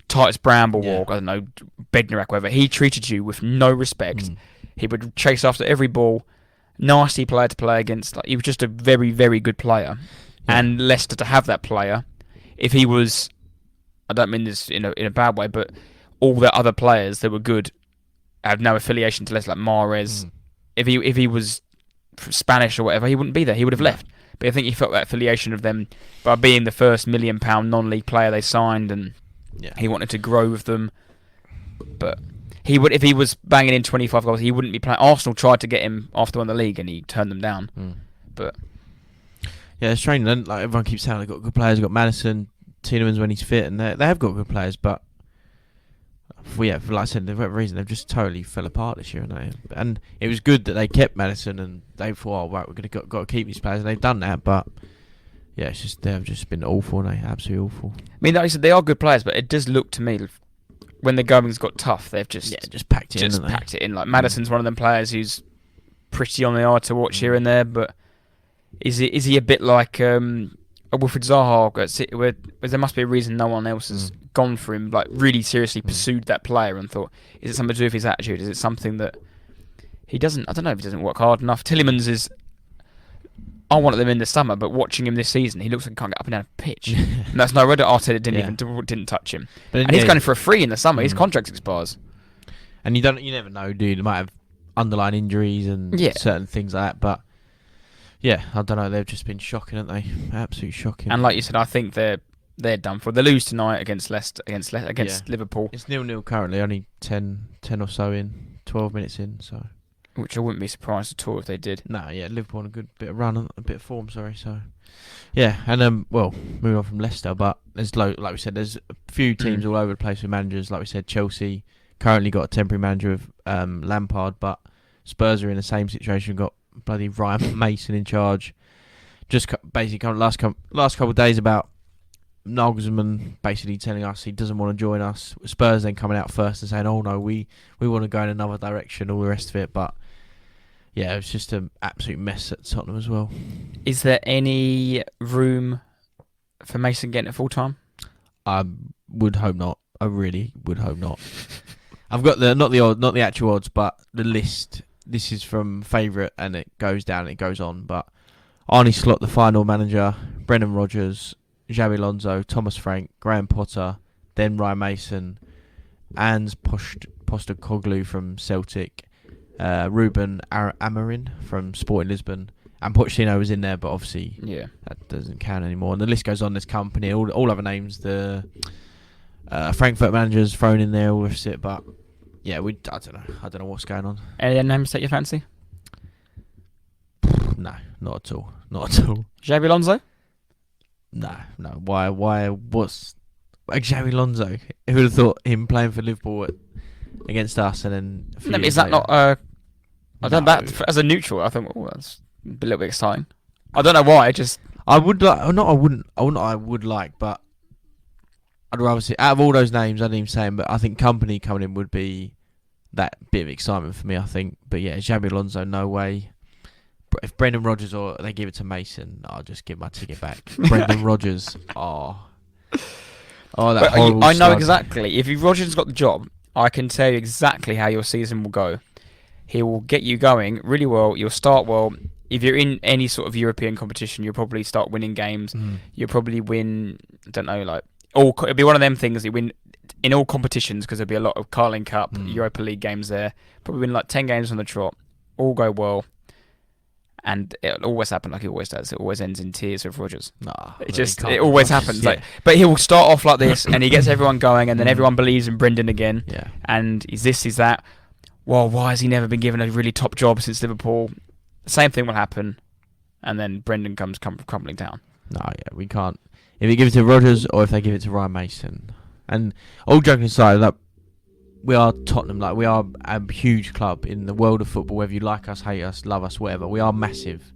Speaker 1: Titus Bramble or, I don't know, Bednarak, whatever. He treated you with no respect. He would chase after every ball. Nasty player to play against. He was just a very, very good player. And Leicester to have that player, if he was, I don't mean this in a bad way, but all the other players that were good have no affiliation to Leicester, like Mahrez. If he was Spanish or whatever, he wouldn't be there. He would have left. But I think he felt that affiliation of them by being the first £1 million non-league player they signed, and he wanted to grow with them. But he would, if he was banging in 25 goals, he wouldn't be playing. Arsenal tried to get him after won the league, and he turned them down. But
Speaker 2: it's strange. And everyone keeps saying they've got good players. They've got Maddison, Tielemans when he's fit, and they have got good players. But like I said, for whatever reason, they've just totally fell apart this year. And it was good that they kept Maddison, and they thought, right, we're got to keep these players, and they've done that. But it's just they've just been awful, and absolutely awful.
Speaker 1: I mean, like I said, they are good players, but it does look to me when the going's got tough, they've just
Speaker 2: packed it in.
Speaker 1: Like Maddison's one of them players who's pretty on the eye to watch here and there, but is he a bit like a Wilfried Zaha at City, where there must be a reason no one else has gone for him, like really seriously pursued that player and thought, is it something to do with his attitude? Is it something that he doesn't? I don't know if he doesn't work hard enough. Tielemans is. I wanted them in the summer, but watching him this season, he looks like he can't get up and down a pitch. And that's no wonder Arteta didn't touch him. And he's going for a free in the summer. His contract expires.
Speaker 2: And you never know, dude. They might have underlying injuries and certain things like that. But I don't know. They've just been shocking, haven't they? Absolutely shocking.
Speaker 1: And like you said, I think they're done for. They lose tonight against Liverpool.
Speaker 2: It's 0-0 currently. Only 10 or so in, 12 minutes in. So.
Speaker 1: Which I wouldn't be surprised at all if they did.
Speaker 2: No, Liverpool on a good bit of run, a bit of form, sorry. So, and moving on from Leicester, but there's like we said, there's a few teams all over the place with managers. Like we said, Chelsea currently got a temporary manager of Lampard, but Spurs are in the same situation. Got bloody Ryan Mason in charge. Just basically last couple of days about Nagelsmann basically telling us he doesn't want to join us. Spurs then coming out first and saying, "Oh no, we want to go in another direction." All the rest of it, but. Yeah, it was just an absolute mess at Tottenham as well.
Speaker 1: Is there any room for Mason getting it full time?
Speaker 2: I would hope not. I really would hope not. I've got not the actual odds, but the list this is from favourite and it goes down and it goes on. But Arne Slot, the final manager, Brendan Rodgers, Xabi Alonso, Thomas Frank, Graham Potter, then Ryan Mason, Ans Postecoglou from Celtic, Ruben Amorim from Sporting Lisbon, and Pochettino was in there, but obviously that doesn't count anymore. And the list goes on. This company, all other names, the Frankfurt managers thrown in there, all of it. But yeah, I don't know what's going on.
Speaker 1: Any names that you fancy?
Speaker 2: No, not at all. Not at all.
Speaker 1: Xabi Alonso?
Speaker 2: No. Why? What's Xabi Alonso? Who would have thought him playing for Liverpool against us and then?
Speaker 1: Is that later, not? I don't know. That as a neutral, I think that's a little bit exciting. I don't know why.
Speaker 2: I would like. I would like, but I'd rather see. Out of all those names, I didn't even say him, but I think company coming in would be that bit of excitement for me. I think, but yeah, Xabi Alonso, no way. If Brendan Rodgers or they give it to Mason, I'll just give my ticket back. Brendan Rodgers, that horrible.
Speaker 1: I know exactly. If Rodgers got the job, I can tell you exactly how your season will go. He will get you going really well. You'll start well. If you're in any sort of European competition, you'll probably start winning games. You'll probably win. I don't know, like it'll be one of them things. You win in all competitions because there'll be a lot of Carling Cup, Europa League games there. Probably win like 10 games on the trot. All go well. And it'll always happen like it always does. It always ends in tears with Rodgers. It always happens. Yeah. But he'll start off like this, and he gets everyone going, and then everyone believes in Brendan again.
Speaker 2: Yeah.
Speaker 1: And he's this, he's that. Well, why has he never been given a really top job since Liverpool? The same thing will happen, and then Brendan comes crumbling down.
Speaker 2: No, yeah, we can't. If they give it to Rodgers or if they give it to Ryan Mason, and all joking aside, like, we are Tottenham, like we are a huge club in the world of football. Whether you like us, hate us, love us, whatever, we are massive.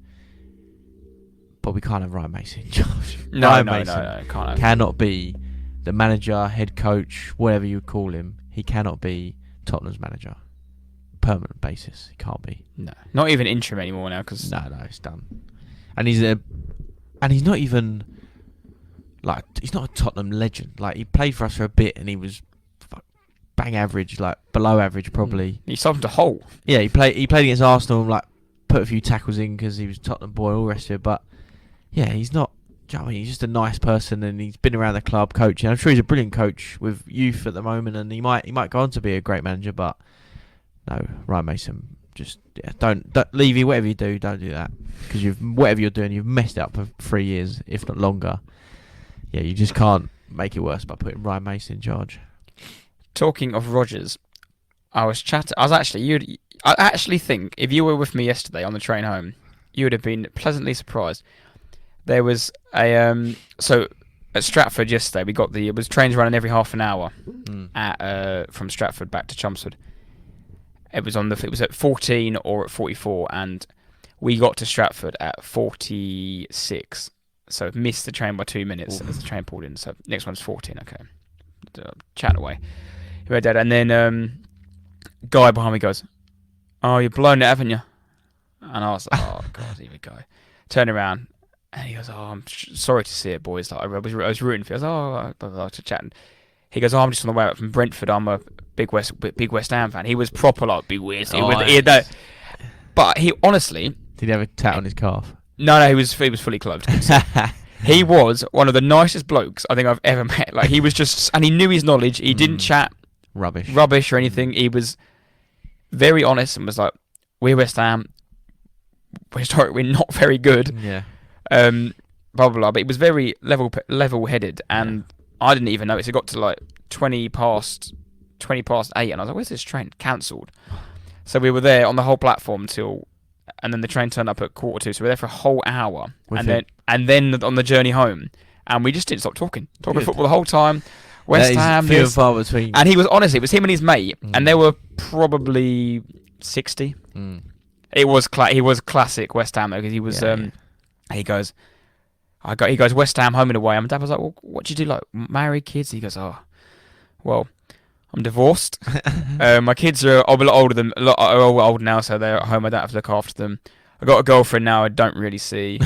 Speaker 2: But we can't have Ryan Mason in charge.
Speaker 1: No,
Speaker 2: Mason
Speaker 1: can't have.
Speaker 2: Cannot be the manager, head coach, whatever you call him. He cannot be Tottenham's manager. Permanent basis, he can't be.
Speaker 1: No, not even interim anymore now. Cause
Speaker 2: no, it's done. And he's not even like he's not a Tottenham legend. Like he played for us for a bit, and he was bang average, like below average probably.
Speaker 1: He solved a hole.
Speaker 2: Yeah, he played against Arsenal, like put a few tackles in because he was Tottenham boy, all the rest of it. But yeah, he's not. Do you know what I mean? He's just a nice person, and he's been around the club coaching. I'm sure he's a brilliant coach with youth at the moment, and he might go on to be a great manager. But no, Ryan Mason, just don't Levy, whatever you do, don't do that because whatever you're doing, you've messed it up for 3 years, if not longer. Yeah, you just can't make it worse by putting Ryan Mason in charge.
Speaker 1: Talking of Rodgers, I actually think if you were with me yesterday on the train home, you would have been pleasantly surprised. There was a so at Stratford yesterday. It was trains running every half an hour from Stratford back to Chelmsford. It was at 14 or at 44, and we got to Stratford at 46. So missed the train by 2 minutes as the train pulled in. So next one's 14. Okay, chat away. And then guy behind me goes, "Oh, you've blown it, haven't you?" And I was like, "Oh God, here we go." Turn around, and he goes, "Oh, I'm sorry to see it, boys. Like I was rooting for you." I was, "Oh," to chat. He goes, "Oh, I'm just on the way up from Brentford. I'm a big West Ham fan." He was proper like big West. But he honestly,
Speaker 2: did he have a tat on his calf?
Speaker 1: No, he was fully clothed. He was one of the nicest blokes I think I've ever met. Like he was just, and he knew his knowledge. He didn't chat rubbish or anything. He was very honest and was like, "We're West Ham. We're not very good."
Speaker 2: Yeah.
Speaker 1: Blah blah blah. But it was very level-headed, and I didn't even notice. It got to like 20 past 8, and I was like, "Where's this train?" Cancelled. So we were there on the whole platform and then the train turned up at 1:45. So we were there for a whole hour, and then on the journey home, and we just didn't stop talking football the whole time. West Ham,
Speaker 2: few and far between.
Speaker 1: And he was honestly, it was him and his mate, and they were probably 60. It was he was classic West Ham though, because he was. He goes, he goes West Ham home and away. And Dad was like, "Well, what do you do? Like marry kids?" He goes, "Oh, well, I'm divorced. My kids are a lot older now, so they're at home. I don't have to look after them. I got a girlfriend now. I don't really see.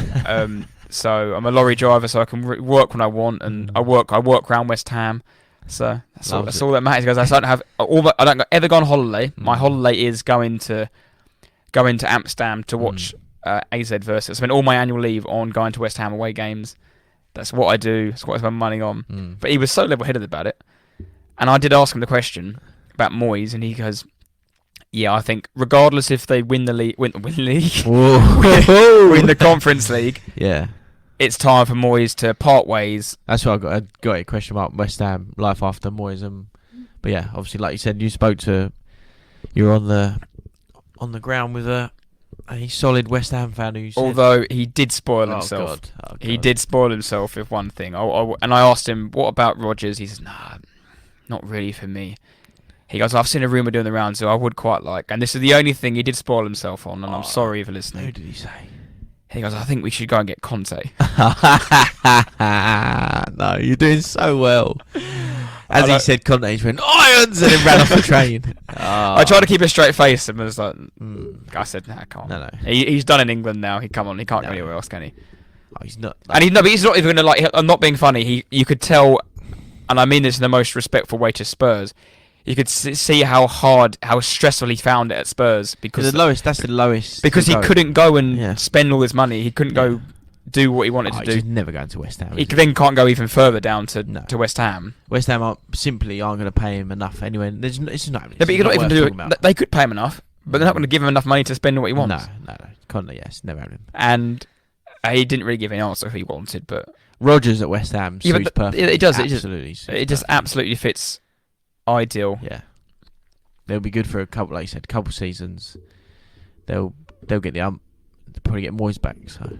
Speaker 1: So I'm a lorry driver, so I can work when I want, and I work around West Ham. So that's all that matters." He goes, "I don't ever go on holiday. My holiday is going to going to Amsterdam to watch AZ versus. I spent all my annual leave on going to West Ham away games. That's what I do. That's what I spend money on. But he was so level-headed about it. And I did ask him the question about Moyes, and he goes, yeah, I think regardless if they win the league, win the Conference League, it's time for Moyes to part ways.
Speaker 2: That's why I got a question about West Ham life after Moyes. But yeah, obviously, like you said, you're on the ground with a solid West Ham fan who said,
Speaker 1: although he did spoil himself. God. He did spoil himself with one thing. And I asked him, what about Rodgers? He says, nah, not really for me. He goes, I've seen a rumour doing the rounds, so I would quite like. And this is the only thing he did spoil himself on, and I'm sorry for listening.
Speaker 2: Who did he say?
Speaker 1: He goes, I think we should go and get Conte.
Speaker 2: No, you're doing so well. As he said, Conte went, Irons! And then ran off the train.
Speaker 1: I tried to keep a straight face and was like, I said, nah, I can't.
Speaker 2: No.
Speaker 1: He's done in England now. He can't go anywhere else, can he?
Speaker 2: Oh, he's not.
Speaker 1: But he's not even going to, I'm not being funny. You could tell, and I mean this in the most respectful way to Spurs, you could see how stressful he found it at Spurs because
Speaker 2: that's the lowest.
Speaker 1: Because he couldn't go and spend all his money. He couldn't go do what he wanted to do.
Speaker 2: He's never going to West Ham.
Speaker 1: He then can't go even further down to West Ham.
Speaker 2: West Ham aren't going to pay him enough anyway. It's not.
Speaker 1: But you not even do it. They could pay him enough, but they're not going to give him enough money to spend what he wants.
Speaker 2: No. Conte, yes, never had him.
Speaker 1: And he didn't really give any answer if he wanted, but
Speaker 2: Rodgers at West Ham suits perfectly.
Speaker 1: It does.
Speaker 2: It
Speaker 1: just absolutely fits. Ideal.
Speaker 2: Yeah. They'll be good for a couple, like you said, couple seasons. They'll get they'll probably get Moyes back. So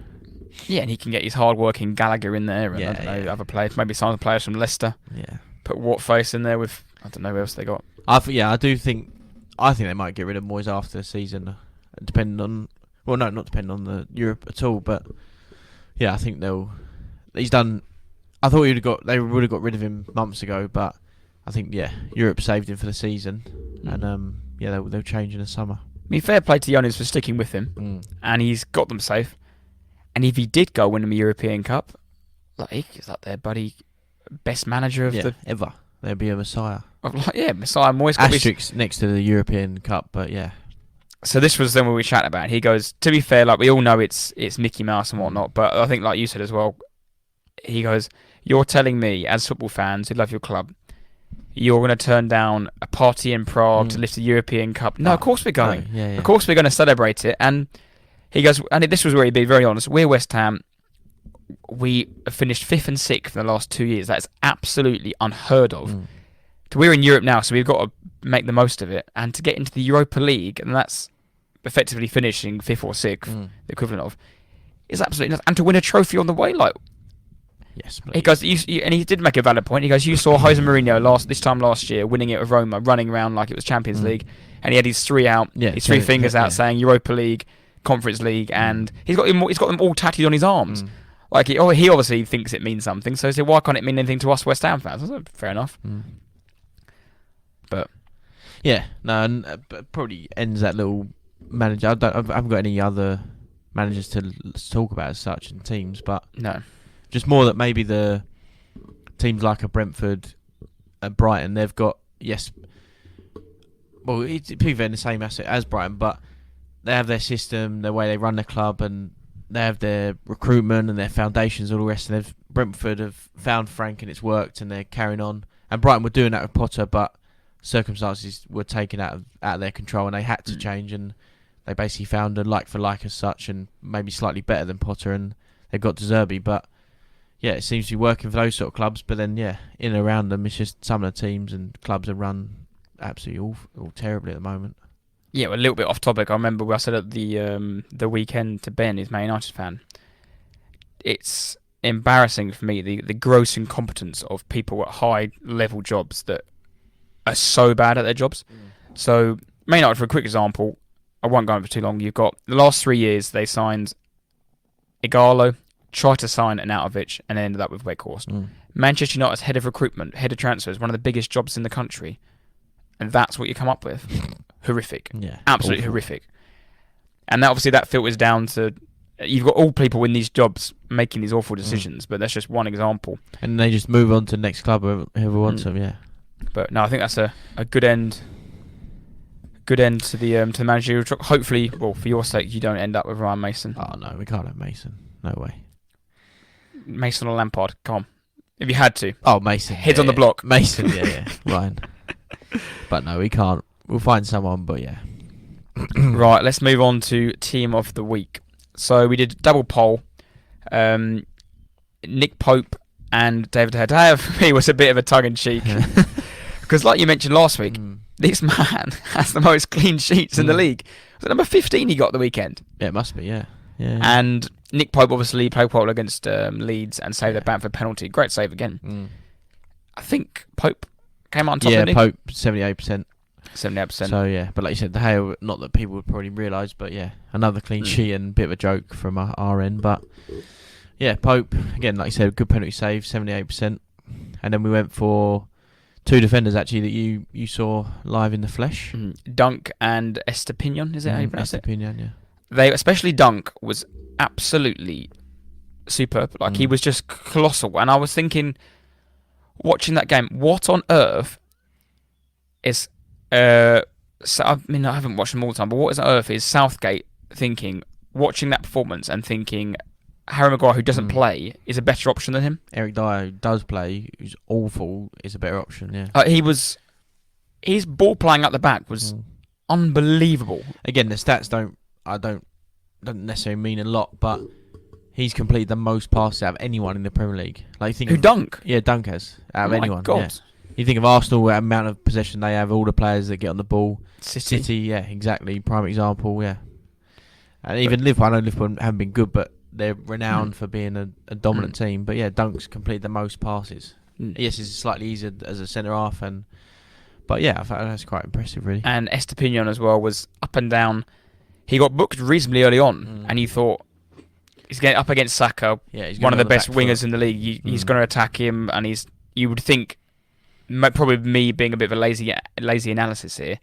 Speaker 1: yeah, and he can get his hard-working Gallagher in there, and other players, maybe some of the players from Leicester.
Speaker 2: Yeah,
Speaker 1: put Watface in there with I don't know who else they got.
Speaker 2: I think they might get rid of Moyes after the season, depending on not depending on the Europe at all, but yeah, I think he's done. I thought they would have got rid of him months ago, but I think Europe saved him for the season, and they'll change in the summer.
Speaker 1: I mean, fair play to the owners for sticking with him, and he's got them safe. And if he did go win a European Cup, he's up there, buddy, best manager of
Speaker 2: ever. There'd be a Messiah.
Speaker 1: Messiah. Moyes
Speaker 2: asterisk next to the European Cup, but yeah.
Speaker 1: So this was then when we chat about. He goes, to be fair, we all know it's Mickey Mouse and whatnot, but I think like you said as well, he goes, you're telling me as football fans who love your club, you're going to turn down a party in Prague to lift the European Cup? No, of course we're going. Of course we're going to celebrate it. And he goes, and this was where he'd be very honest. We're West Ham. We finished 5th and 6th in the last 2 years. That's absolutely unheard of. We're in Europe now, so we've got to make the most of it. And to get into the Europa League, and that's effectively finishing 5th or 6th, the equivalent of, is absolutely nothing. And to win a trophy on the way,
Speaker 2: yes,
Speaker 1: he goes, and he did make a valid point. He goes, you saw Jose Mourinho this time last year winning it with Roma, running around like it was Champions League, and he had his three fingers out saying Europa League, Conference League, and he's got them all tattooed on his arms. He obviously thinks it means something. So he said, why can't it mean anything to us West Ham fans? I said, fair enough. But
Speaker 2: but probably ends that little manager. I haven't got any other managers to talk about as such in teams, but
Speaker 1: no.
Speaker 2: Just more that maybe the teams like a Brentford and Brighton, they've got, it's people in the same asset as Brighton, but they have their system, the way they run their club, and they have their recruitment and their foundations, all the rest. And Brentford have found Frank and it's worked, and they're carrying on. And Brighton were doing that with Potter, but circumstances were taken out of their control, and they had to change, and they basically found a like for like as such, and maybe slightly better than Potter, and they've got De Zerbi, but it seems to be working for those sort of clubs. But then, in and around them, it's just some of the teams and clubs are run absolutely all terribly at the moment.
Speaker 1: Yeah, a little bit off topic. I remember I said at the weekend to Ben, who's a Man United fan, it's embarrassing for me, the gross incompetence of people at high-level jobs that are so bad at their jobs. So, Man United, for a quick example, I won't go on for too long. You've got the last 3 years, they signed Igalo, tried to sign Arnautovic, and ended up with Weghorst. Manchester United's head of recruitment, head of transfers, one of the biggest jobs in the country. And that's what you come up with. Horrific. Yeah. Absolutely awful. Horrific. And that filters down to, you've got all people in these jobs making these awful decisions, but that's just one example.
Speaker 2: And they just move on to the next club, whoever wants them,
Speaker 1: But no, I think that's a good end good end to the managerial job. Hopefully, well, for your sake, you don't end up with Ryan Mason.
Speaker 2: Oh no, we can't have Mason. No way.
Speaker 1: Mason or Lampard? Come on. If you had to.
Speaker 2: Oh, Mason.
Speaker 1: Heads on the block.
Speaker 2: Mason, yeah. Ryan. But no, we can't. We'll find someone, but yeah.
Speaker 1: Right, let's move on to Team of the Week. So we did double poll. Nick Pope and David De Gea for me was a bit of a tongue-in-cheek. Because like you mentioned last week, this man has the most clean sheets in the league. Was it number 15 he got the weekend?
Speaker 2: Yeah, it must be, yeah.
Speaker 1: And Nick Pope obviously played well against Leeds and saved a Bamford penalty. Great save again. I think Pope came out on top,
Speaker 2: yeah,
Speaker 1: didn't he?
Speaker 2: Pope, 78%.
Speaker 1: 78%.
Speaker 2: So, yeah. But like you said, De Gea, not that people would probably realise, but yeah, another clean sheet and a bit of a joke from our end. But yeah, Pope, again, like you said, good penalty save, 78%. And then we went for two defenders, actually, that you saw live in the flesh.
Speaker 1: Dunk and Estepinian, is it how you pronounce it?
Speaker 2: Estepinian, yeah.
Speaker 1: They, especially Dunk, was absolutely superb. Like, he was just colossal. And I was thinking, watching that game, what on earth is... so, I mean, I haven't watched them all the time, but what on earth is Southgate thinking, watching that performance and thinking... Harry Maguire, who doesn't play, is a better option than him.
Speaker 2: Eric Dyer, who does play, who's awful, is a better option, yeah.
Speaker 1: His ball playing at the back was unbelievable.
Speaker 2: Again, the stats don't necessarily mean a lot, but he's completed the most passes out of anyone in the Premier League. Like,
Speaker 1: Dunk?
Speaker 2: Yeah, Dunk has, out of anyone.
Speaker 1: My God.
Speaker 2: Yeah. You think of Arsenal, the amount of possession they have, all the players that get on the ball.
Speaker 1: City,
Speaker 2: yeah, exactly. Prime example, yeah. And even Liverpool, I know Liverpool haven't been good, but they're renowned for being a dominant team. But yeah, Dunk's completed the most passes. Yes, it's slightly easier as a centre-half. But yeah, I thought that's quite impressive, really.
Speaker 1: And Estepinian as well was up and down. He got booked reasonably early on, and you thought, he's getting up against Saka, one of the best wingers in the league. He's going to attack him, and you would think, probably me being a bit of a lazy analysis here,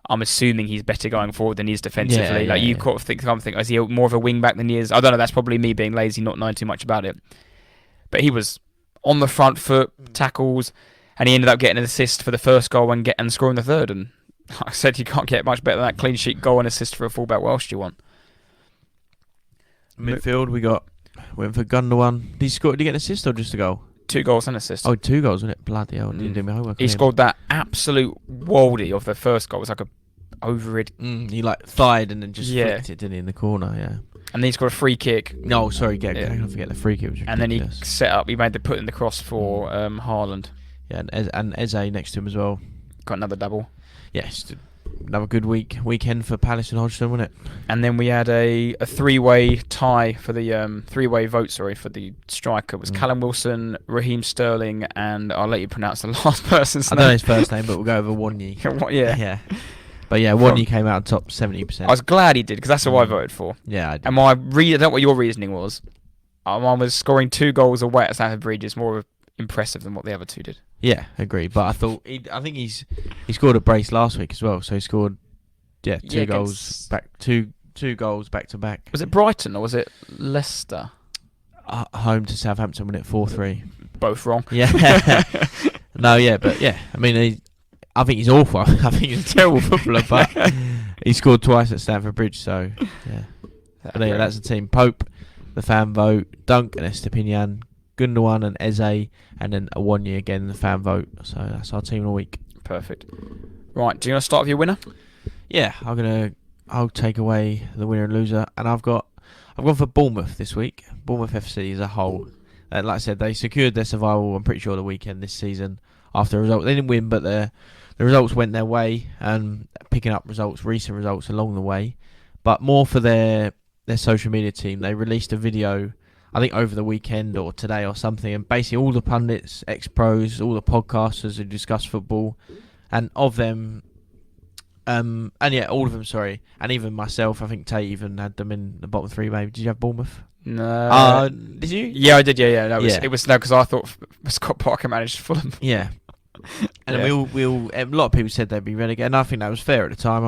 Speaker 1: I'm assuming he's better going forward than he is defensively. You can't think, is he more of a wing back than he is? I don't know. That's probably me being lazy, not knowing too much about it. But he was on the front foot, tackles, and he ended up getting an assist for the first goal and scoring the third. And like I said, you can't get much better than that clean sheet goal and assist for a fullback. What else do you want?
Speaker 2: Midfield, went for Gundogan. Did he get an assist or just a goal?
Speaker 1: 2 goals and assists.
Speaker 2: Oh, 2 goals, wasn't it? Bloody hell, didn't do my homework.
Speaker 1: He scored that absolute worldie of the first goal. It was like a over it.
Speaker 2: He thied and then just flicked it, didn't he, in the corner, yeah.
Speaker 1: And then he scored a free kick.
Speaker 2: No, sorry, I forget the free kick.
Speaker 1: And then he made the put in the cross for Haaland.
Speaker 2: Yeah, and Eze next to him as well.
Speaker 1: Got another double.
Speaker 2: Yes, another good weekend for Palace and Hodgson, wasn't it?
Speaker 1: And then we had a three-way tie for the three-way vote, for the striker. It was Callum Wilson, Raheem Sterling, and I'll let you pronounce the last person's name.
Speaker 2: I don't know his first name, but we'll go over Wonyi.
Speaker 1: Yeah.
Speaker 2: But yeah, Wonyi came out top 70%.
Speaker 1: I was glad he did, because that's who I voted for.
Speaker 2: Yeah, I did.
Speaker 1: And I don't know what your reasoning was. I was scoring 2 goals away at Stamford Bridge is more impressive than what the other 2 did.
Speaker 2: Yeah, agree. But I think he scored a brace last week as well. So he scored 2 goals back, two goals back to back.
Speaker 1: Was it Brighton or was it Leicester?
Speaker 2: Home to Southampton, won it 4-3.
Speaker 1: Both wrong.
Speaker 2: Yeah. No, yeah, but yeah. I mean, I think he's awful. I think he's a terrible footballer, but he scored twice at Stamford Bridge. So yeah. But yeah, that's the team. Pope, the fan vote, Dunk and Estepinian, Gundogan and Eze, and then Awonyi again, the fan vote. So that's our team of the week.
Speaker 1: Perfect. Right, do you want to start with your winner?
Speaker 2: Yeah, I'll take away the winner and loser, and I've gone for Bournemouth this week. Bournemouth FC as a whole. Like I said, they secured their survival, I'm pretty sure, the weekend this season after the result. They didn't win, but the results went their way, and picking up recent results along the way. But more for their social media team. They released a video, I think over the weekend or today or something, and basically all the pundits, ex-pros, all the podcasters who discuss football, and of them, all of them, sorry, and even myself, I think Tate even had them in the bottom 3 maybe. Did you have Bournemouth?
Speaker 1: No.
Speaker 2: Did you?
Speaker 1: Yeah, I did, yeah. No, it was because I thought Scott Parker managed Fulham.
Speaker 2: Yeah. And we all a lot of people said they'd be relegated, and I think that was fair at the time.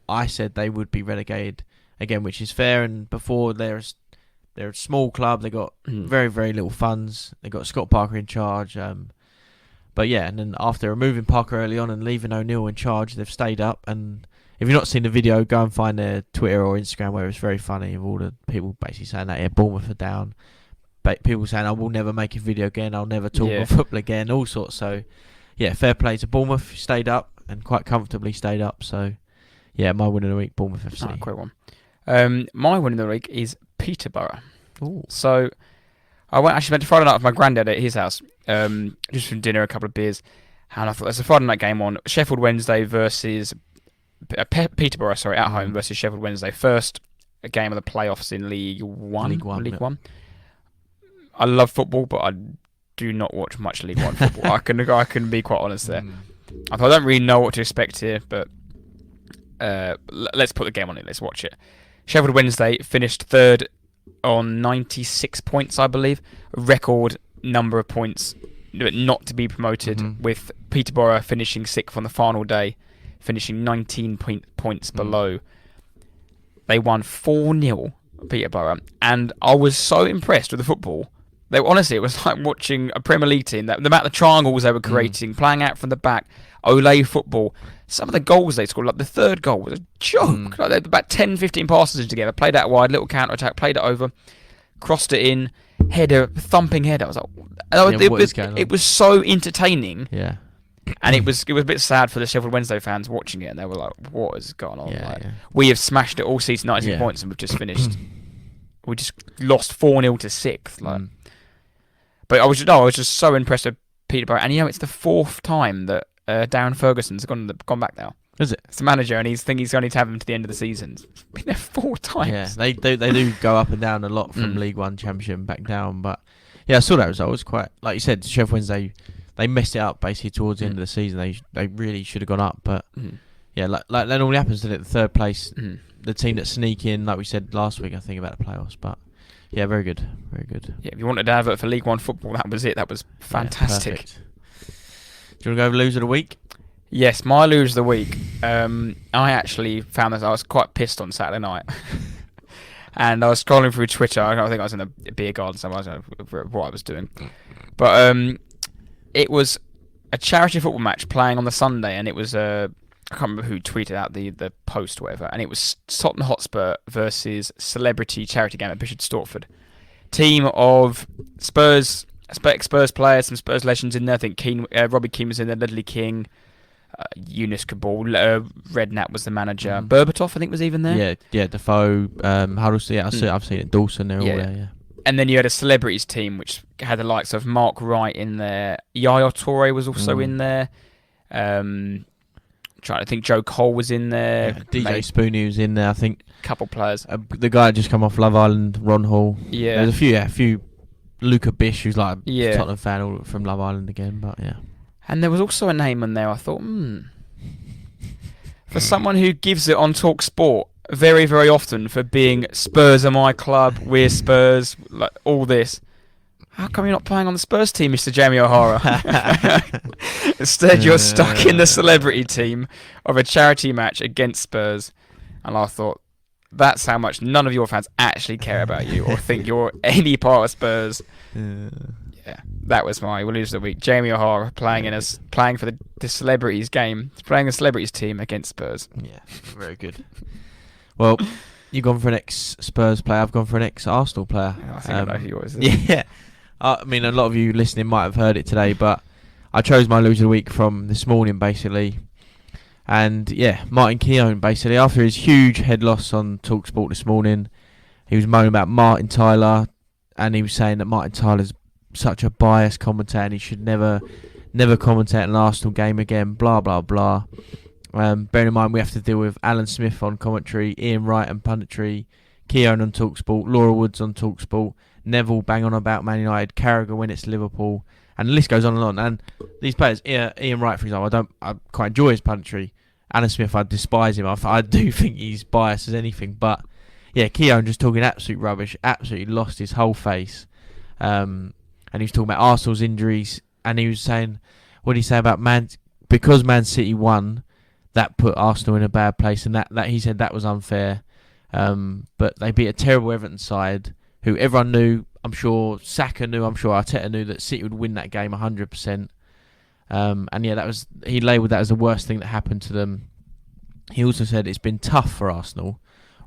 Speaker 2: I said they would be relegated again, which is fair. And before they're a small club, they got very, very little funds. They got Scott Parker in charge, but But yeah, and then after removing Parker early on and leaving O'Neill in charge, they've stayed up. And if you've not seen the video, go and find their Twitter or Instagram, where it's very funny of all the people basically saying that Bournemouth are down. People saying, I will never make a video again, I'll never talk about football again, all sorts. So yeah, fair play to Bournemouth, stayed up and quite comfortably stayed up. So yeah, my win of the week, Bournemouth FC.
Speaker 1: Oh, great one. My win of the week is Peterborough.
Speaker 2: Ooh.
Speaker 1: So I went spent a Friday night with my granddad at his house, just for dinner, a couple of beers, and I thought there's a Friday night game on. Sheffield Wednesday versus Peterborough, at home versus Sheffield Wednesday. First game of the playoffs in League One. League One. I love football, but I do not watch much League One football. I can be quite honest there. I don't really know what to expect here, but let's put the game on it. Let's watch it. Sheffield Wednesday finished third on 96 points, I believe. A record number of points not to be promoted, with Peterborough finishing sixth on the final day, finishing 19 points below. They won 4-0, Peterborough, and I was so impressed with the football. Honestly, it was like watching a Premier League team. The amount of triangles they were creating, playing out from the back, Olé football. Some of the goals they scored, like the third goal, was a joke. Like they had about 10, 15 passes together, played out wide, little counter-attack, played it over, crossed it in, header, thumping header. I was like, it was so entertaining.
Speaker 2: Yeah.
Speaker 1: And it was a bit sad for the Sheffield Wednesday fans watching it, and they were like, what is going on? We have smashed it all season, 96 points, and we've just finished. We just lost 4-0 to 6th. But I was just so impressed with Peterborough. And it's the fourth time that Darren Ferguson's gone back now.
Speaker 2: Is it?
Speaker 1: It's the manager, and he's going to have him to the end of the season. It's been there 4 times.
Speaker 2: Yeah, they do go up and down a lot from League One, Championship, and back down. But yeah, I saw that result. It was quite, like you said, Sheffield Wednesday, they messed it up basically towards the end of the season. They really should have gone up. But yeah, like that normally happens, doesn't it? The third place, the team that sneak in, like we said last week, I think, about the playoffs. But yeah, very good. Very good.
Speaker 1: Yeah, if you wanted to advert for League One football, that was it. That was fantastic.
Speaker 2: Yeah, do you want to go over loser of the week?
Speaker 1: Yes, my loser of the week. I actually found that I was quite pissed on Saturday night. And I was scrolling through Twitter. I think I was in a beer garden somewhere. I don't know what I was doing. But it was a charity football match playing on the Sunday, and it was I can't remember who tweeted out the post or whatever, and it was Tottenham Hotspur versus Celebrity Charity Game at Bishop Stortford. Team of Spurs players, some Spurs legends in there. I think Robbie Keane was in there, Ledley King, Yunus Kabul, Redknapp was the manager. Berbatov, I think, was even there.
Speaker 2: Yeah, Defoe, Huddleston. Yeah, I've seen it. Dawson, they're all there. Yeah.
Speaker 1: And then you had a celebrities team which had the likes of Mark Wright in there. Yaya Toure was also in there. Trying to think, Joe Cole was in there.
Speaker 2: Yeah, DJ Spoonie was in there, I think.
Speaker 1: Couple players.
Speaker 2: The guy that just come off Love Island, Ron Hall.
Speaker 1: Yeah.
Speaker 2: There's a few. Luca Bish, who's like a Tottenham fan from Love Island again, but yeah.
Speaker 1: And there was also a name on there. I thought, for someone who gives it on Talk Sport very, very often for being Spurs are my club, we're Spurs, like all this. How come you're not playing on the Spurs team, Mr. Jamie O'Hara? Instead, you're stuck in the celebrity team of a charity match against Spurs. And I thought, that's how much none of your fans actually care about you or think you're any part of Spurs. Yeah, that was my loser of the week. Jamie O'Hara playing for the celebrities game, playing the celebrities team against Spurs.
Speaker 2: Yeah, very good. Well, you've gone for an ex-Spurs player. I've gone for an ex-Arsenal player.
Speaker 1: I think I know who yours is.
Speaker 2: Yeah. I mean, a lot of you listening might have heard it today, but I chose my loser of the week from this morning, basically. And, yeah, Martin Keown, basically. After his huge head loss on TalkSport this morning, he was moaning about Martin Tyler, and he was saying that Martin Tyler's such a biased commentator and he should never commentate an Arsenal game again, blah, blah, blah. Bearing in mind, we have to deal with Alan Smith on commentary, Ian Wright on punditry, Keown on TalkSport, Laura Woods on TalkSport, Neville bang on about Man United, Carragher when it's Liverpool, and the list goes on and on. And these players, Ian Wright, for example, I quite enjoy his punditry. Alan Smith, I despise him. I do think he's biased as anything. But yeah, Keown just talking absolute rubbish, absolutely lost his whole face. And he was talking about Arsenal's injuries, and he was saying, what did he say about because Man City won, that put Arsenal in a bad place, and that he said that was unfair. But they beat a terrible Everton side, who everyone knew. I'm sure Saka knew. I'm sure Arteta knew that City would win that game 100%. And yeah, he labelled that as the worst thing that happened to them. He also said it's been tough for Arsenal.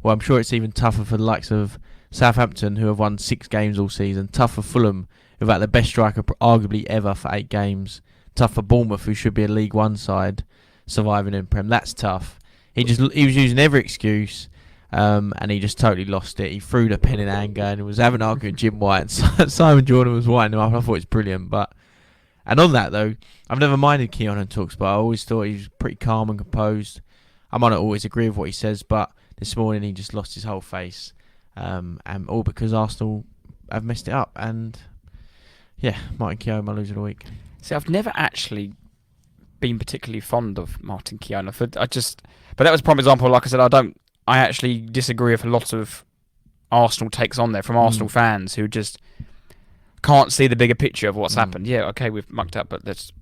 Speaker 2: Well, I'm sure it's even tougher for the likes of Southampton, who have won 6 games all season. Tough for Fulham, who've had the best striker arguably ever for 8 games. Tough for Bournemouth, who should be a League One side, surviving in Prem. That's tough. He was using every excuse, and he just totally lost it. He threw the pen in anger and was having an argument with Jim White. And Simon Jordan was winding him up. I thought it was brilliant. And on that though, I've never minded Keown and talks, but I always thought he was pretty calm and composed. I might not always agree with what he says, but this morning he just lost his whole face, and all because Arsenal have messed it up. And yeah, Martin Keown, my loser of the week.
Speaker 1: See, I've never actually been particularly fond of Martin Keown. But that was a prime example. Like I said, I actually disagree with a lot of Arsenal takes on there from Arsenal fans who just can't see the bigger picture of what's happened. Yeah, okay, we've mucked up, but let's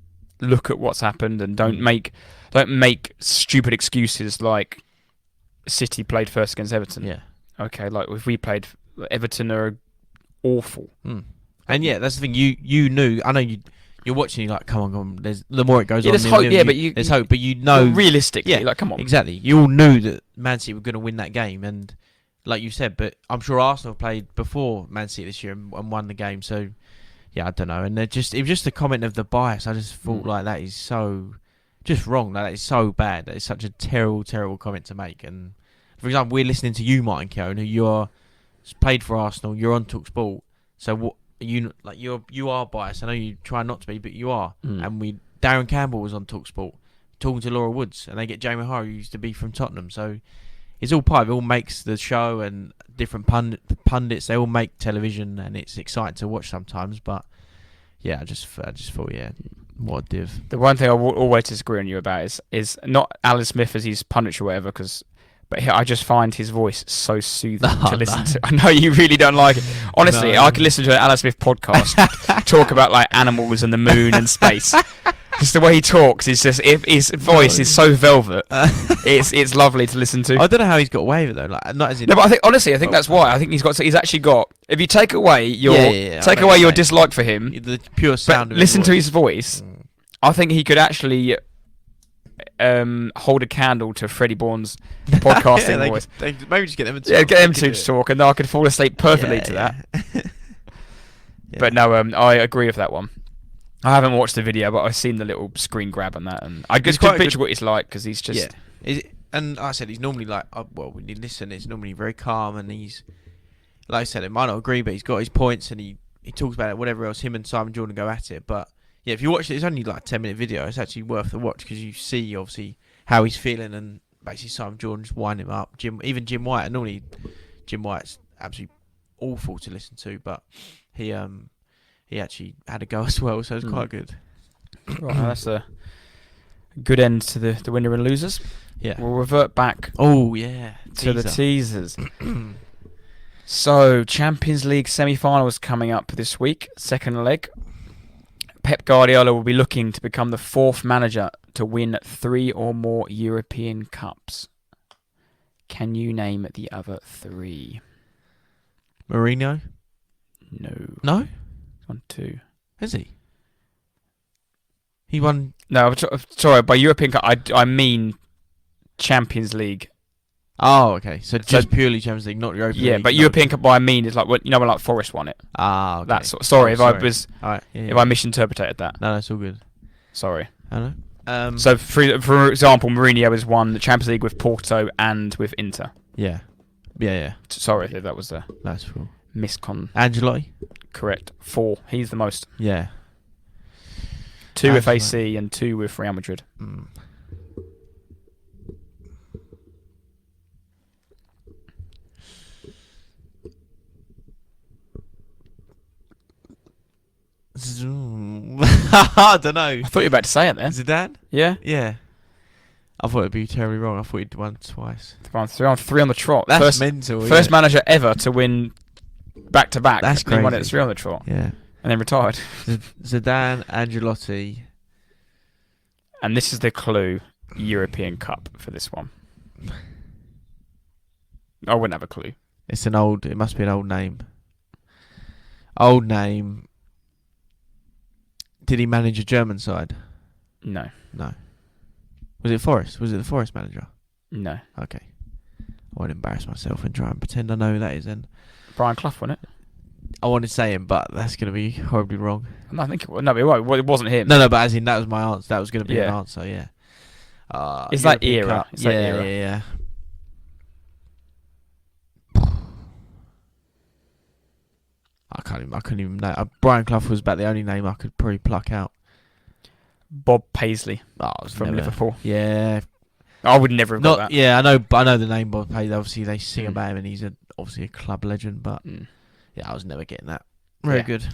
Speaker 1: look at what's happened and don't make stupid excuses like City played first against Everton.
Speaker 2: Yeah.
Speaker 1: Okay, like if we played Everton are awful.
Speaker 2: And yeah, that's the thing. You knew. I know you're watching. You're like, come on. There's the more it goes on.
Speaker 1: There's hope.
Speaker 2: There's hope, but you know
Speaker 1: realistically.
Speaker 2: Yeah,
Speaker 1: like come on.
Speaker 2: Exactly. You all knew that Man City were going to win that game, and like you said, but I'm sure Arsenal played before Man City this year and won the game. So yeah, I don't know. And it was just a comment of the bias. I just thought like that is so just wrong. That is so bad. That is such a terrible comment to make. And for example, we're listening to you, Martin Keown, who you're played for Arsenal. You're on TalkSport. So what you are biased. I know you try not to be, but you are. And Darren Campbell was on TalkSport talking to Laura Woods, and they get Jamie O'Hara, who used to be from Tottenham. So it's all part of it. All makes the show, and different pundits. They all make television, and it's exciting to watch sometimes. But yeah, I just thought, yeah, what a div.
Speaker 1: The one thing I will always disagree on you about is not Alan Smith as his pundit or whatever, but I just find his voice so soothing to listen to. I know you really don't like it. Honestly, I could listen to an Alan Smith podcast talk about like animals and the moon and space. Just the way he talks is just his voice is so velvet. It's lovely to listen to.
Speaker 2: I don't know how he's got away with it though. Like, not as in
Speaker 1: no, but I think that's why. I think he's actually got. If you take away your your dislike for him,
Speaker 2: the pure sound.
Speaker 1: But listen to his voice. I think he could actually hold a candle to Freddie Bourne's podcasting voice.
Speaker 2: Maybe just get them to talk.
Speaker 1: Yeah, get them to talk, and I could fall asleep perfectly to that. But no, I agree with that one. I haven't watched the video, but I've seen the little screen grab on that, and I just picture what he's like because he's just.
Speaker 2: Yeah. And like I said, he's normally like, when you listen, it's normally very calm, and he's, like I said, I might not agree, but he's got his points, and he talks about it, whatever else. Him and Simon Jordan go at it, but yeah, if you watch it, it's only like a 10-minute video. It's actually worth the watch because you see obviously how he's feeling, and basically Simon Jordan just winding him up. Even Jim White, and normally Jim White's absolutely awful to listen to, but he actually had a go as well, so it was quite good.
Speaker 1: Right, that's a good end to the winner and losers.
Speaker 2: Yeah,
Speaker 1: we'll revert back.
Speaker 2: Oh yeah,
Speaker 1: to the teasers. So Champions League semi-finals coming up this week, second leg. Pep Guardiola will be looking to become the 4th manager to win 3 or more European Cups. Can you name the other 3?
Speaker 2: Mourinho?
Speaker 1: No.
Speaker 2: No?
Speaker 1: He's won 2.
Speaker 2: Is he? He won...
Speaker 1: No, sorry, by European Cup, I mean Champions League.
Speaker 2: Oh, okay. So just purely Champions League, not European League.
Speaker 1: Yeah, but European Cup, what I mean is like when like Forest won it.
Speaker 2: Ah, okay.
Speaker 1: That's sorry if I misinterpreted that.
Speaker 2: No, that's all good.
Speaker 1: Sorry.
Speaker 2: I know.
Speaker 1: So for example, Mourinho has won the Champions League with Porto and with Inter.
Speaker 2: Yeah.
Speaker 1: Sorry if that was a
Speaker 2: that's cool.
Speaker 1: miscon.
Speaker 2: Angelotti?
Speaker 1: Correct. 4. He's the most.
Speaker 2: Yeah.
Speaker 1: 2 with AC and 2 with Real Madrid.
Speaker 2: I don't know.
Speaker 1: I thought you were about to say it then.
Speaker 2: Zidane?
Speaker 1: Yeah?
Speaker 2: Yeah. I thought it'd be terribly wrong. I thought he'd won twice.
Speaker 1: 3 on the trot.
Speaker 2: That's mental.
Speaker 1: First manager ever to win back to back.
Speaker 2: That's crazy.
Speaker 1: He won it 3 on the trot.
Speaker 2: Yeah.
Speaker 1: And then retired.
Speaker 2: Zidane, Angelotti.
Speaker 1: And this is the clue. European Cup for this one. I wouldn't have a clue.
Speaker 2: It must be an old name. Old name. Did he manage a German side?
Speaker 1: No.
Speaker 2: No. Was it Forest? Was it the Forest manager?
Speaker 1: No.
Speaker 2: Okay. I won't embarrass myself and try and pretend I know who that is then.
Speaker 1: Brian Clough, wasn't it?
Speaker 2: I want to say him, but that's going to be horribly wrong.
Speaker 1: No, I think it wasn't him.
Speaker 2: No, but as in that was my answer. That was going to be an answer, yeah.
Speaker 1: It's that era. It's that era.
Speaker 2: Yeah. I couldn't even know. Brian Clough was about the only name I could probably pluck out.
Speaker 1: Bob Paisley
Speaker 2: from
Speaker 1: Liverpool.
Speaker 2: Yeah.
Speaker 1: I would never have got that.
Speaker 2: Yeah, I know the name Bob Paisley. Obviously, they sing about him, and he's obviously a club legend. But yeah, I was never getting that. Very good.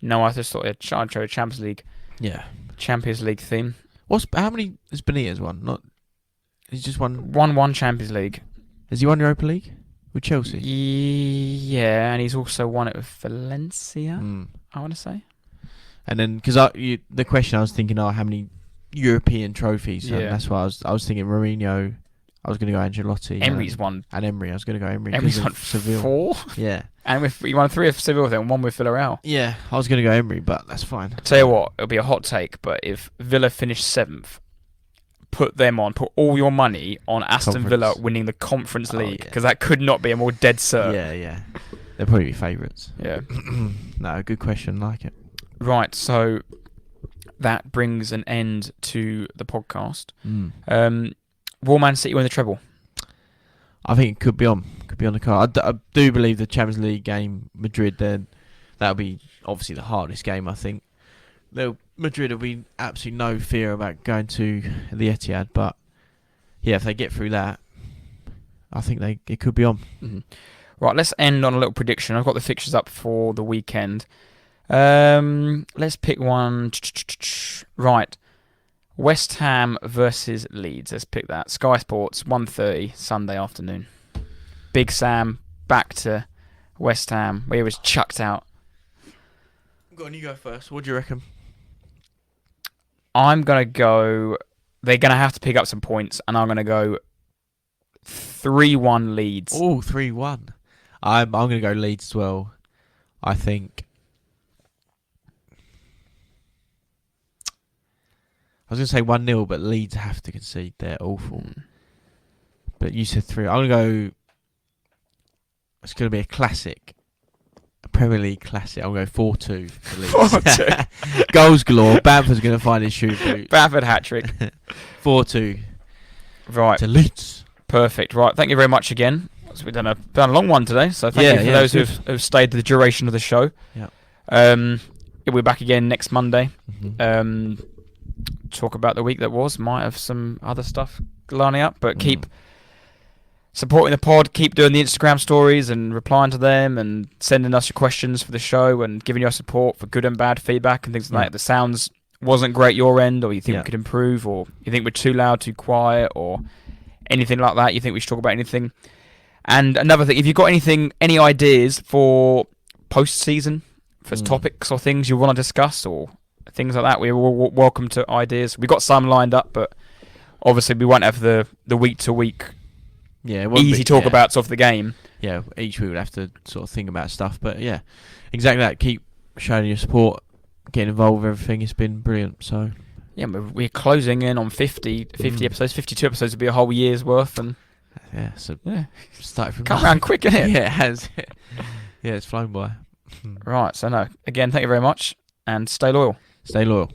Speaker 1: No, I just thought I'd show Champions League.
Speaker 2: Yeah.
Speaker 1: Champions League theme.
Speaker 2: How many has Benitez won? He's just won.
Speaker 1: One Champions League.
Speaker 2: Has he won Europa League with Chelsea?
Speaker 1: Yeah, and he's also won it with Valencia. I want to say.
Speaker 2: And then, because the question I was thinking, how many European trophies? Yeah. And that's why I was thinking Mourinho. I was going to go Ancelotti.
Speaker 1: Emery's won.
Speaker 2: And Emery. I was going to go Emery.
Speaker 1: Emery's won
Speaker 2: Seville.
Speaker 1: 4?
Speaker 2: Yeah.
Speaker 1: And he won 3 of Seville then, 1 with Villarreal.
Speaker 2: Yeah, I was going to go Emery, but that's fine.
Speaker 1: I'll tell you what, it'll be a hot take, but if Villa finish 7th, put all your money on Aston Villa winning the Conference League, because that could not be a more dead cert.
Speaker 2: Yeah. They'll probably be favourites.
Speaker 1: Yeah.
Speaker 2: No, good question, like it.
Speaker 1: Right, so that brings an end to the podcast. Will Man City win the treble?
Speaker 2: I think it could be on the card. I do believe the Champions League game, Madrid, then that'll be obviously the hardest game, I think. Madrid will be absolutely no fear about going to the Etihad, but yeah, if they get through that, I think it could be on.
Speaker 1: Mm-hmm. Right, let's end on a little prediction. I've got the fixtures up for the weekend. Let's pick one. Right. West Ham versus Leeds. Let's pick that. Sky Sports, 1:30 Sunday afternoon. Big Sam back to West Ham, where he was chucked out.
Speaker 2: Go on, you go first. What do you reckon?
Speaker 1: I'm going to go... They're going to have to pick up some points, and I'm going to go 3-1 Leeds.
Speaker 2: Oh, 3-1. I'm going to go Leeds as well. I think... I was going to say 1-0, but Leeds have to concede. They're awful. But you said 3. I'm going to go... It's going to be a classic. A Premier League classic. I'm going to go 4-2 for Leeds. 4-2. Goals galore. Bamford's going to find his shoe boot.
Speaker 1: Bamford hat-trick.
Speaker 2: 4-2.
Speaker 1: Right.
Speaker 2: To Leeds.
Speaker 1: Perfect. Right. Thank you very much again. So we've done a long one today. So thank you for those who've stayed the duration of the show.
Speaker 2: Yeah.
Speaker 1: We'll be back again next Monday.
Speaker 2: Mm-hmm.
Speaker 1: Talk about the week that was. Might have some other stuff lining up, but keep supporting the pod. Keep doing the Instagram stories and replying to them and sending us your questions for the show and giving your support for good and bad feedback and things like that. The sounds wasn't great your end, or you think we could improve, or you think we're too loud, too quiet, or anything like that. You think we should talk about anything. And another thing, if you've got any ideas for post-season, for topics or things you want to discuss or things like that, we're welcome to ideas. We've got some lined up, but obviously we won't have the week-to-week easy talkabouts of the game.
Speaker 2: Yeah, each week we'll have to sort of think about stuff. But yeah, exactly that. Keep showing your support, getting involved with everything. It's been brilliant. So
Speaker 1: yeah, we're closing in on 50 episodes. 52 episodes will be a whole year's worth. And
Speaker 2: yeah, so started from
Speaker 1: come around quick, isn't it?
Speaker 2: Yeah, it has. Yeah, it's flown by.
Speaker 1: Right, so no. Again, thank you very much, and stay loyal.
Speaker 2: Stay loyal.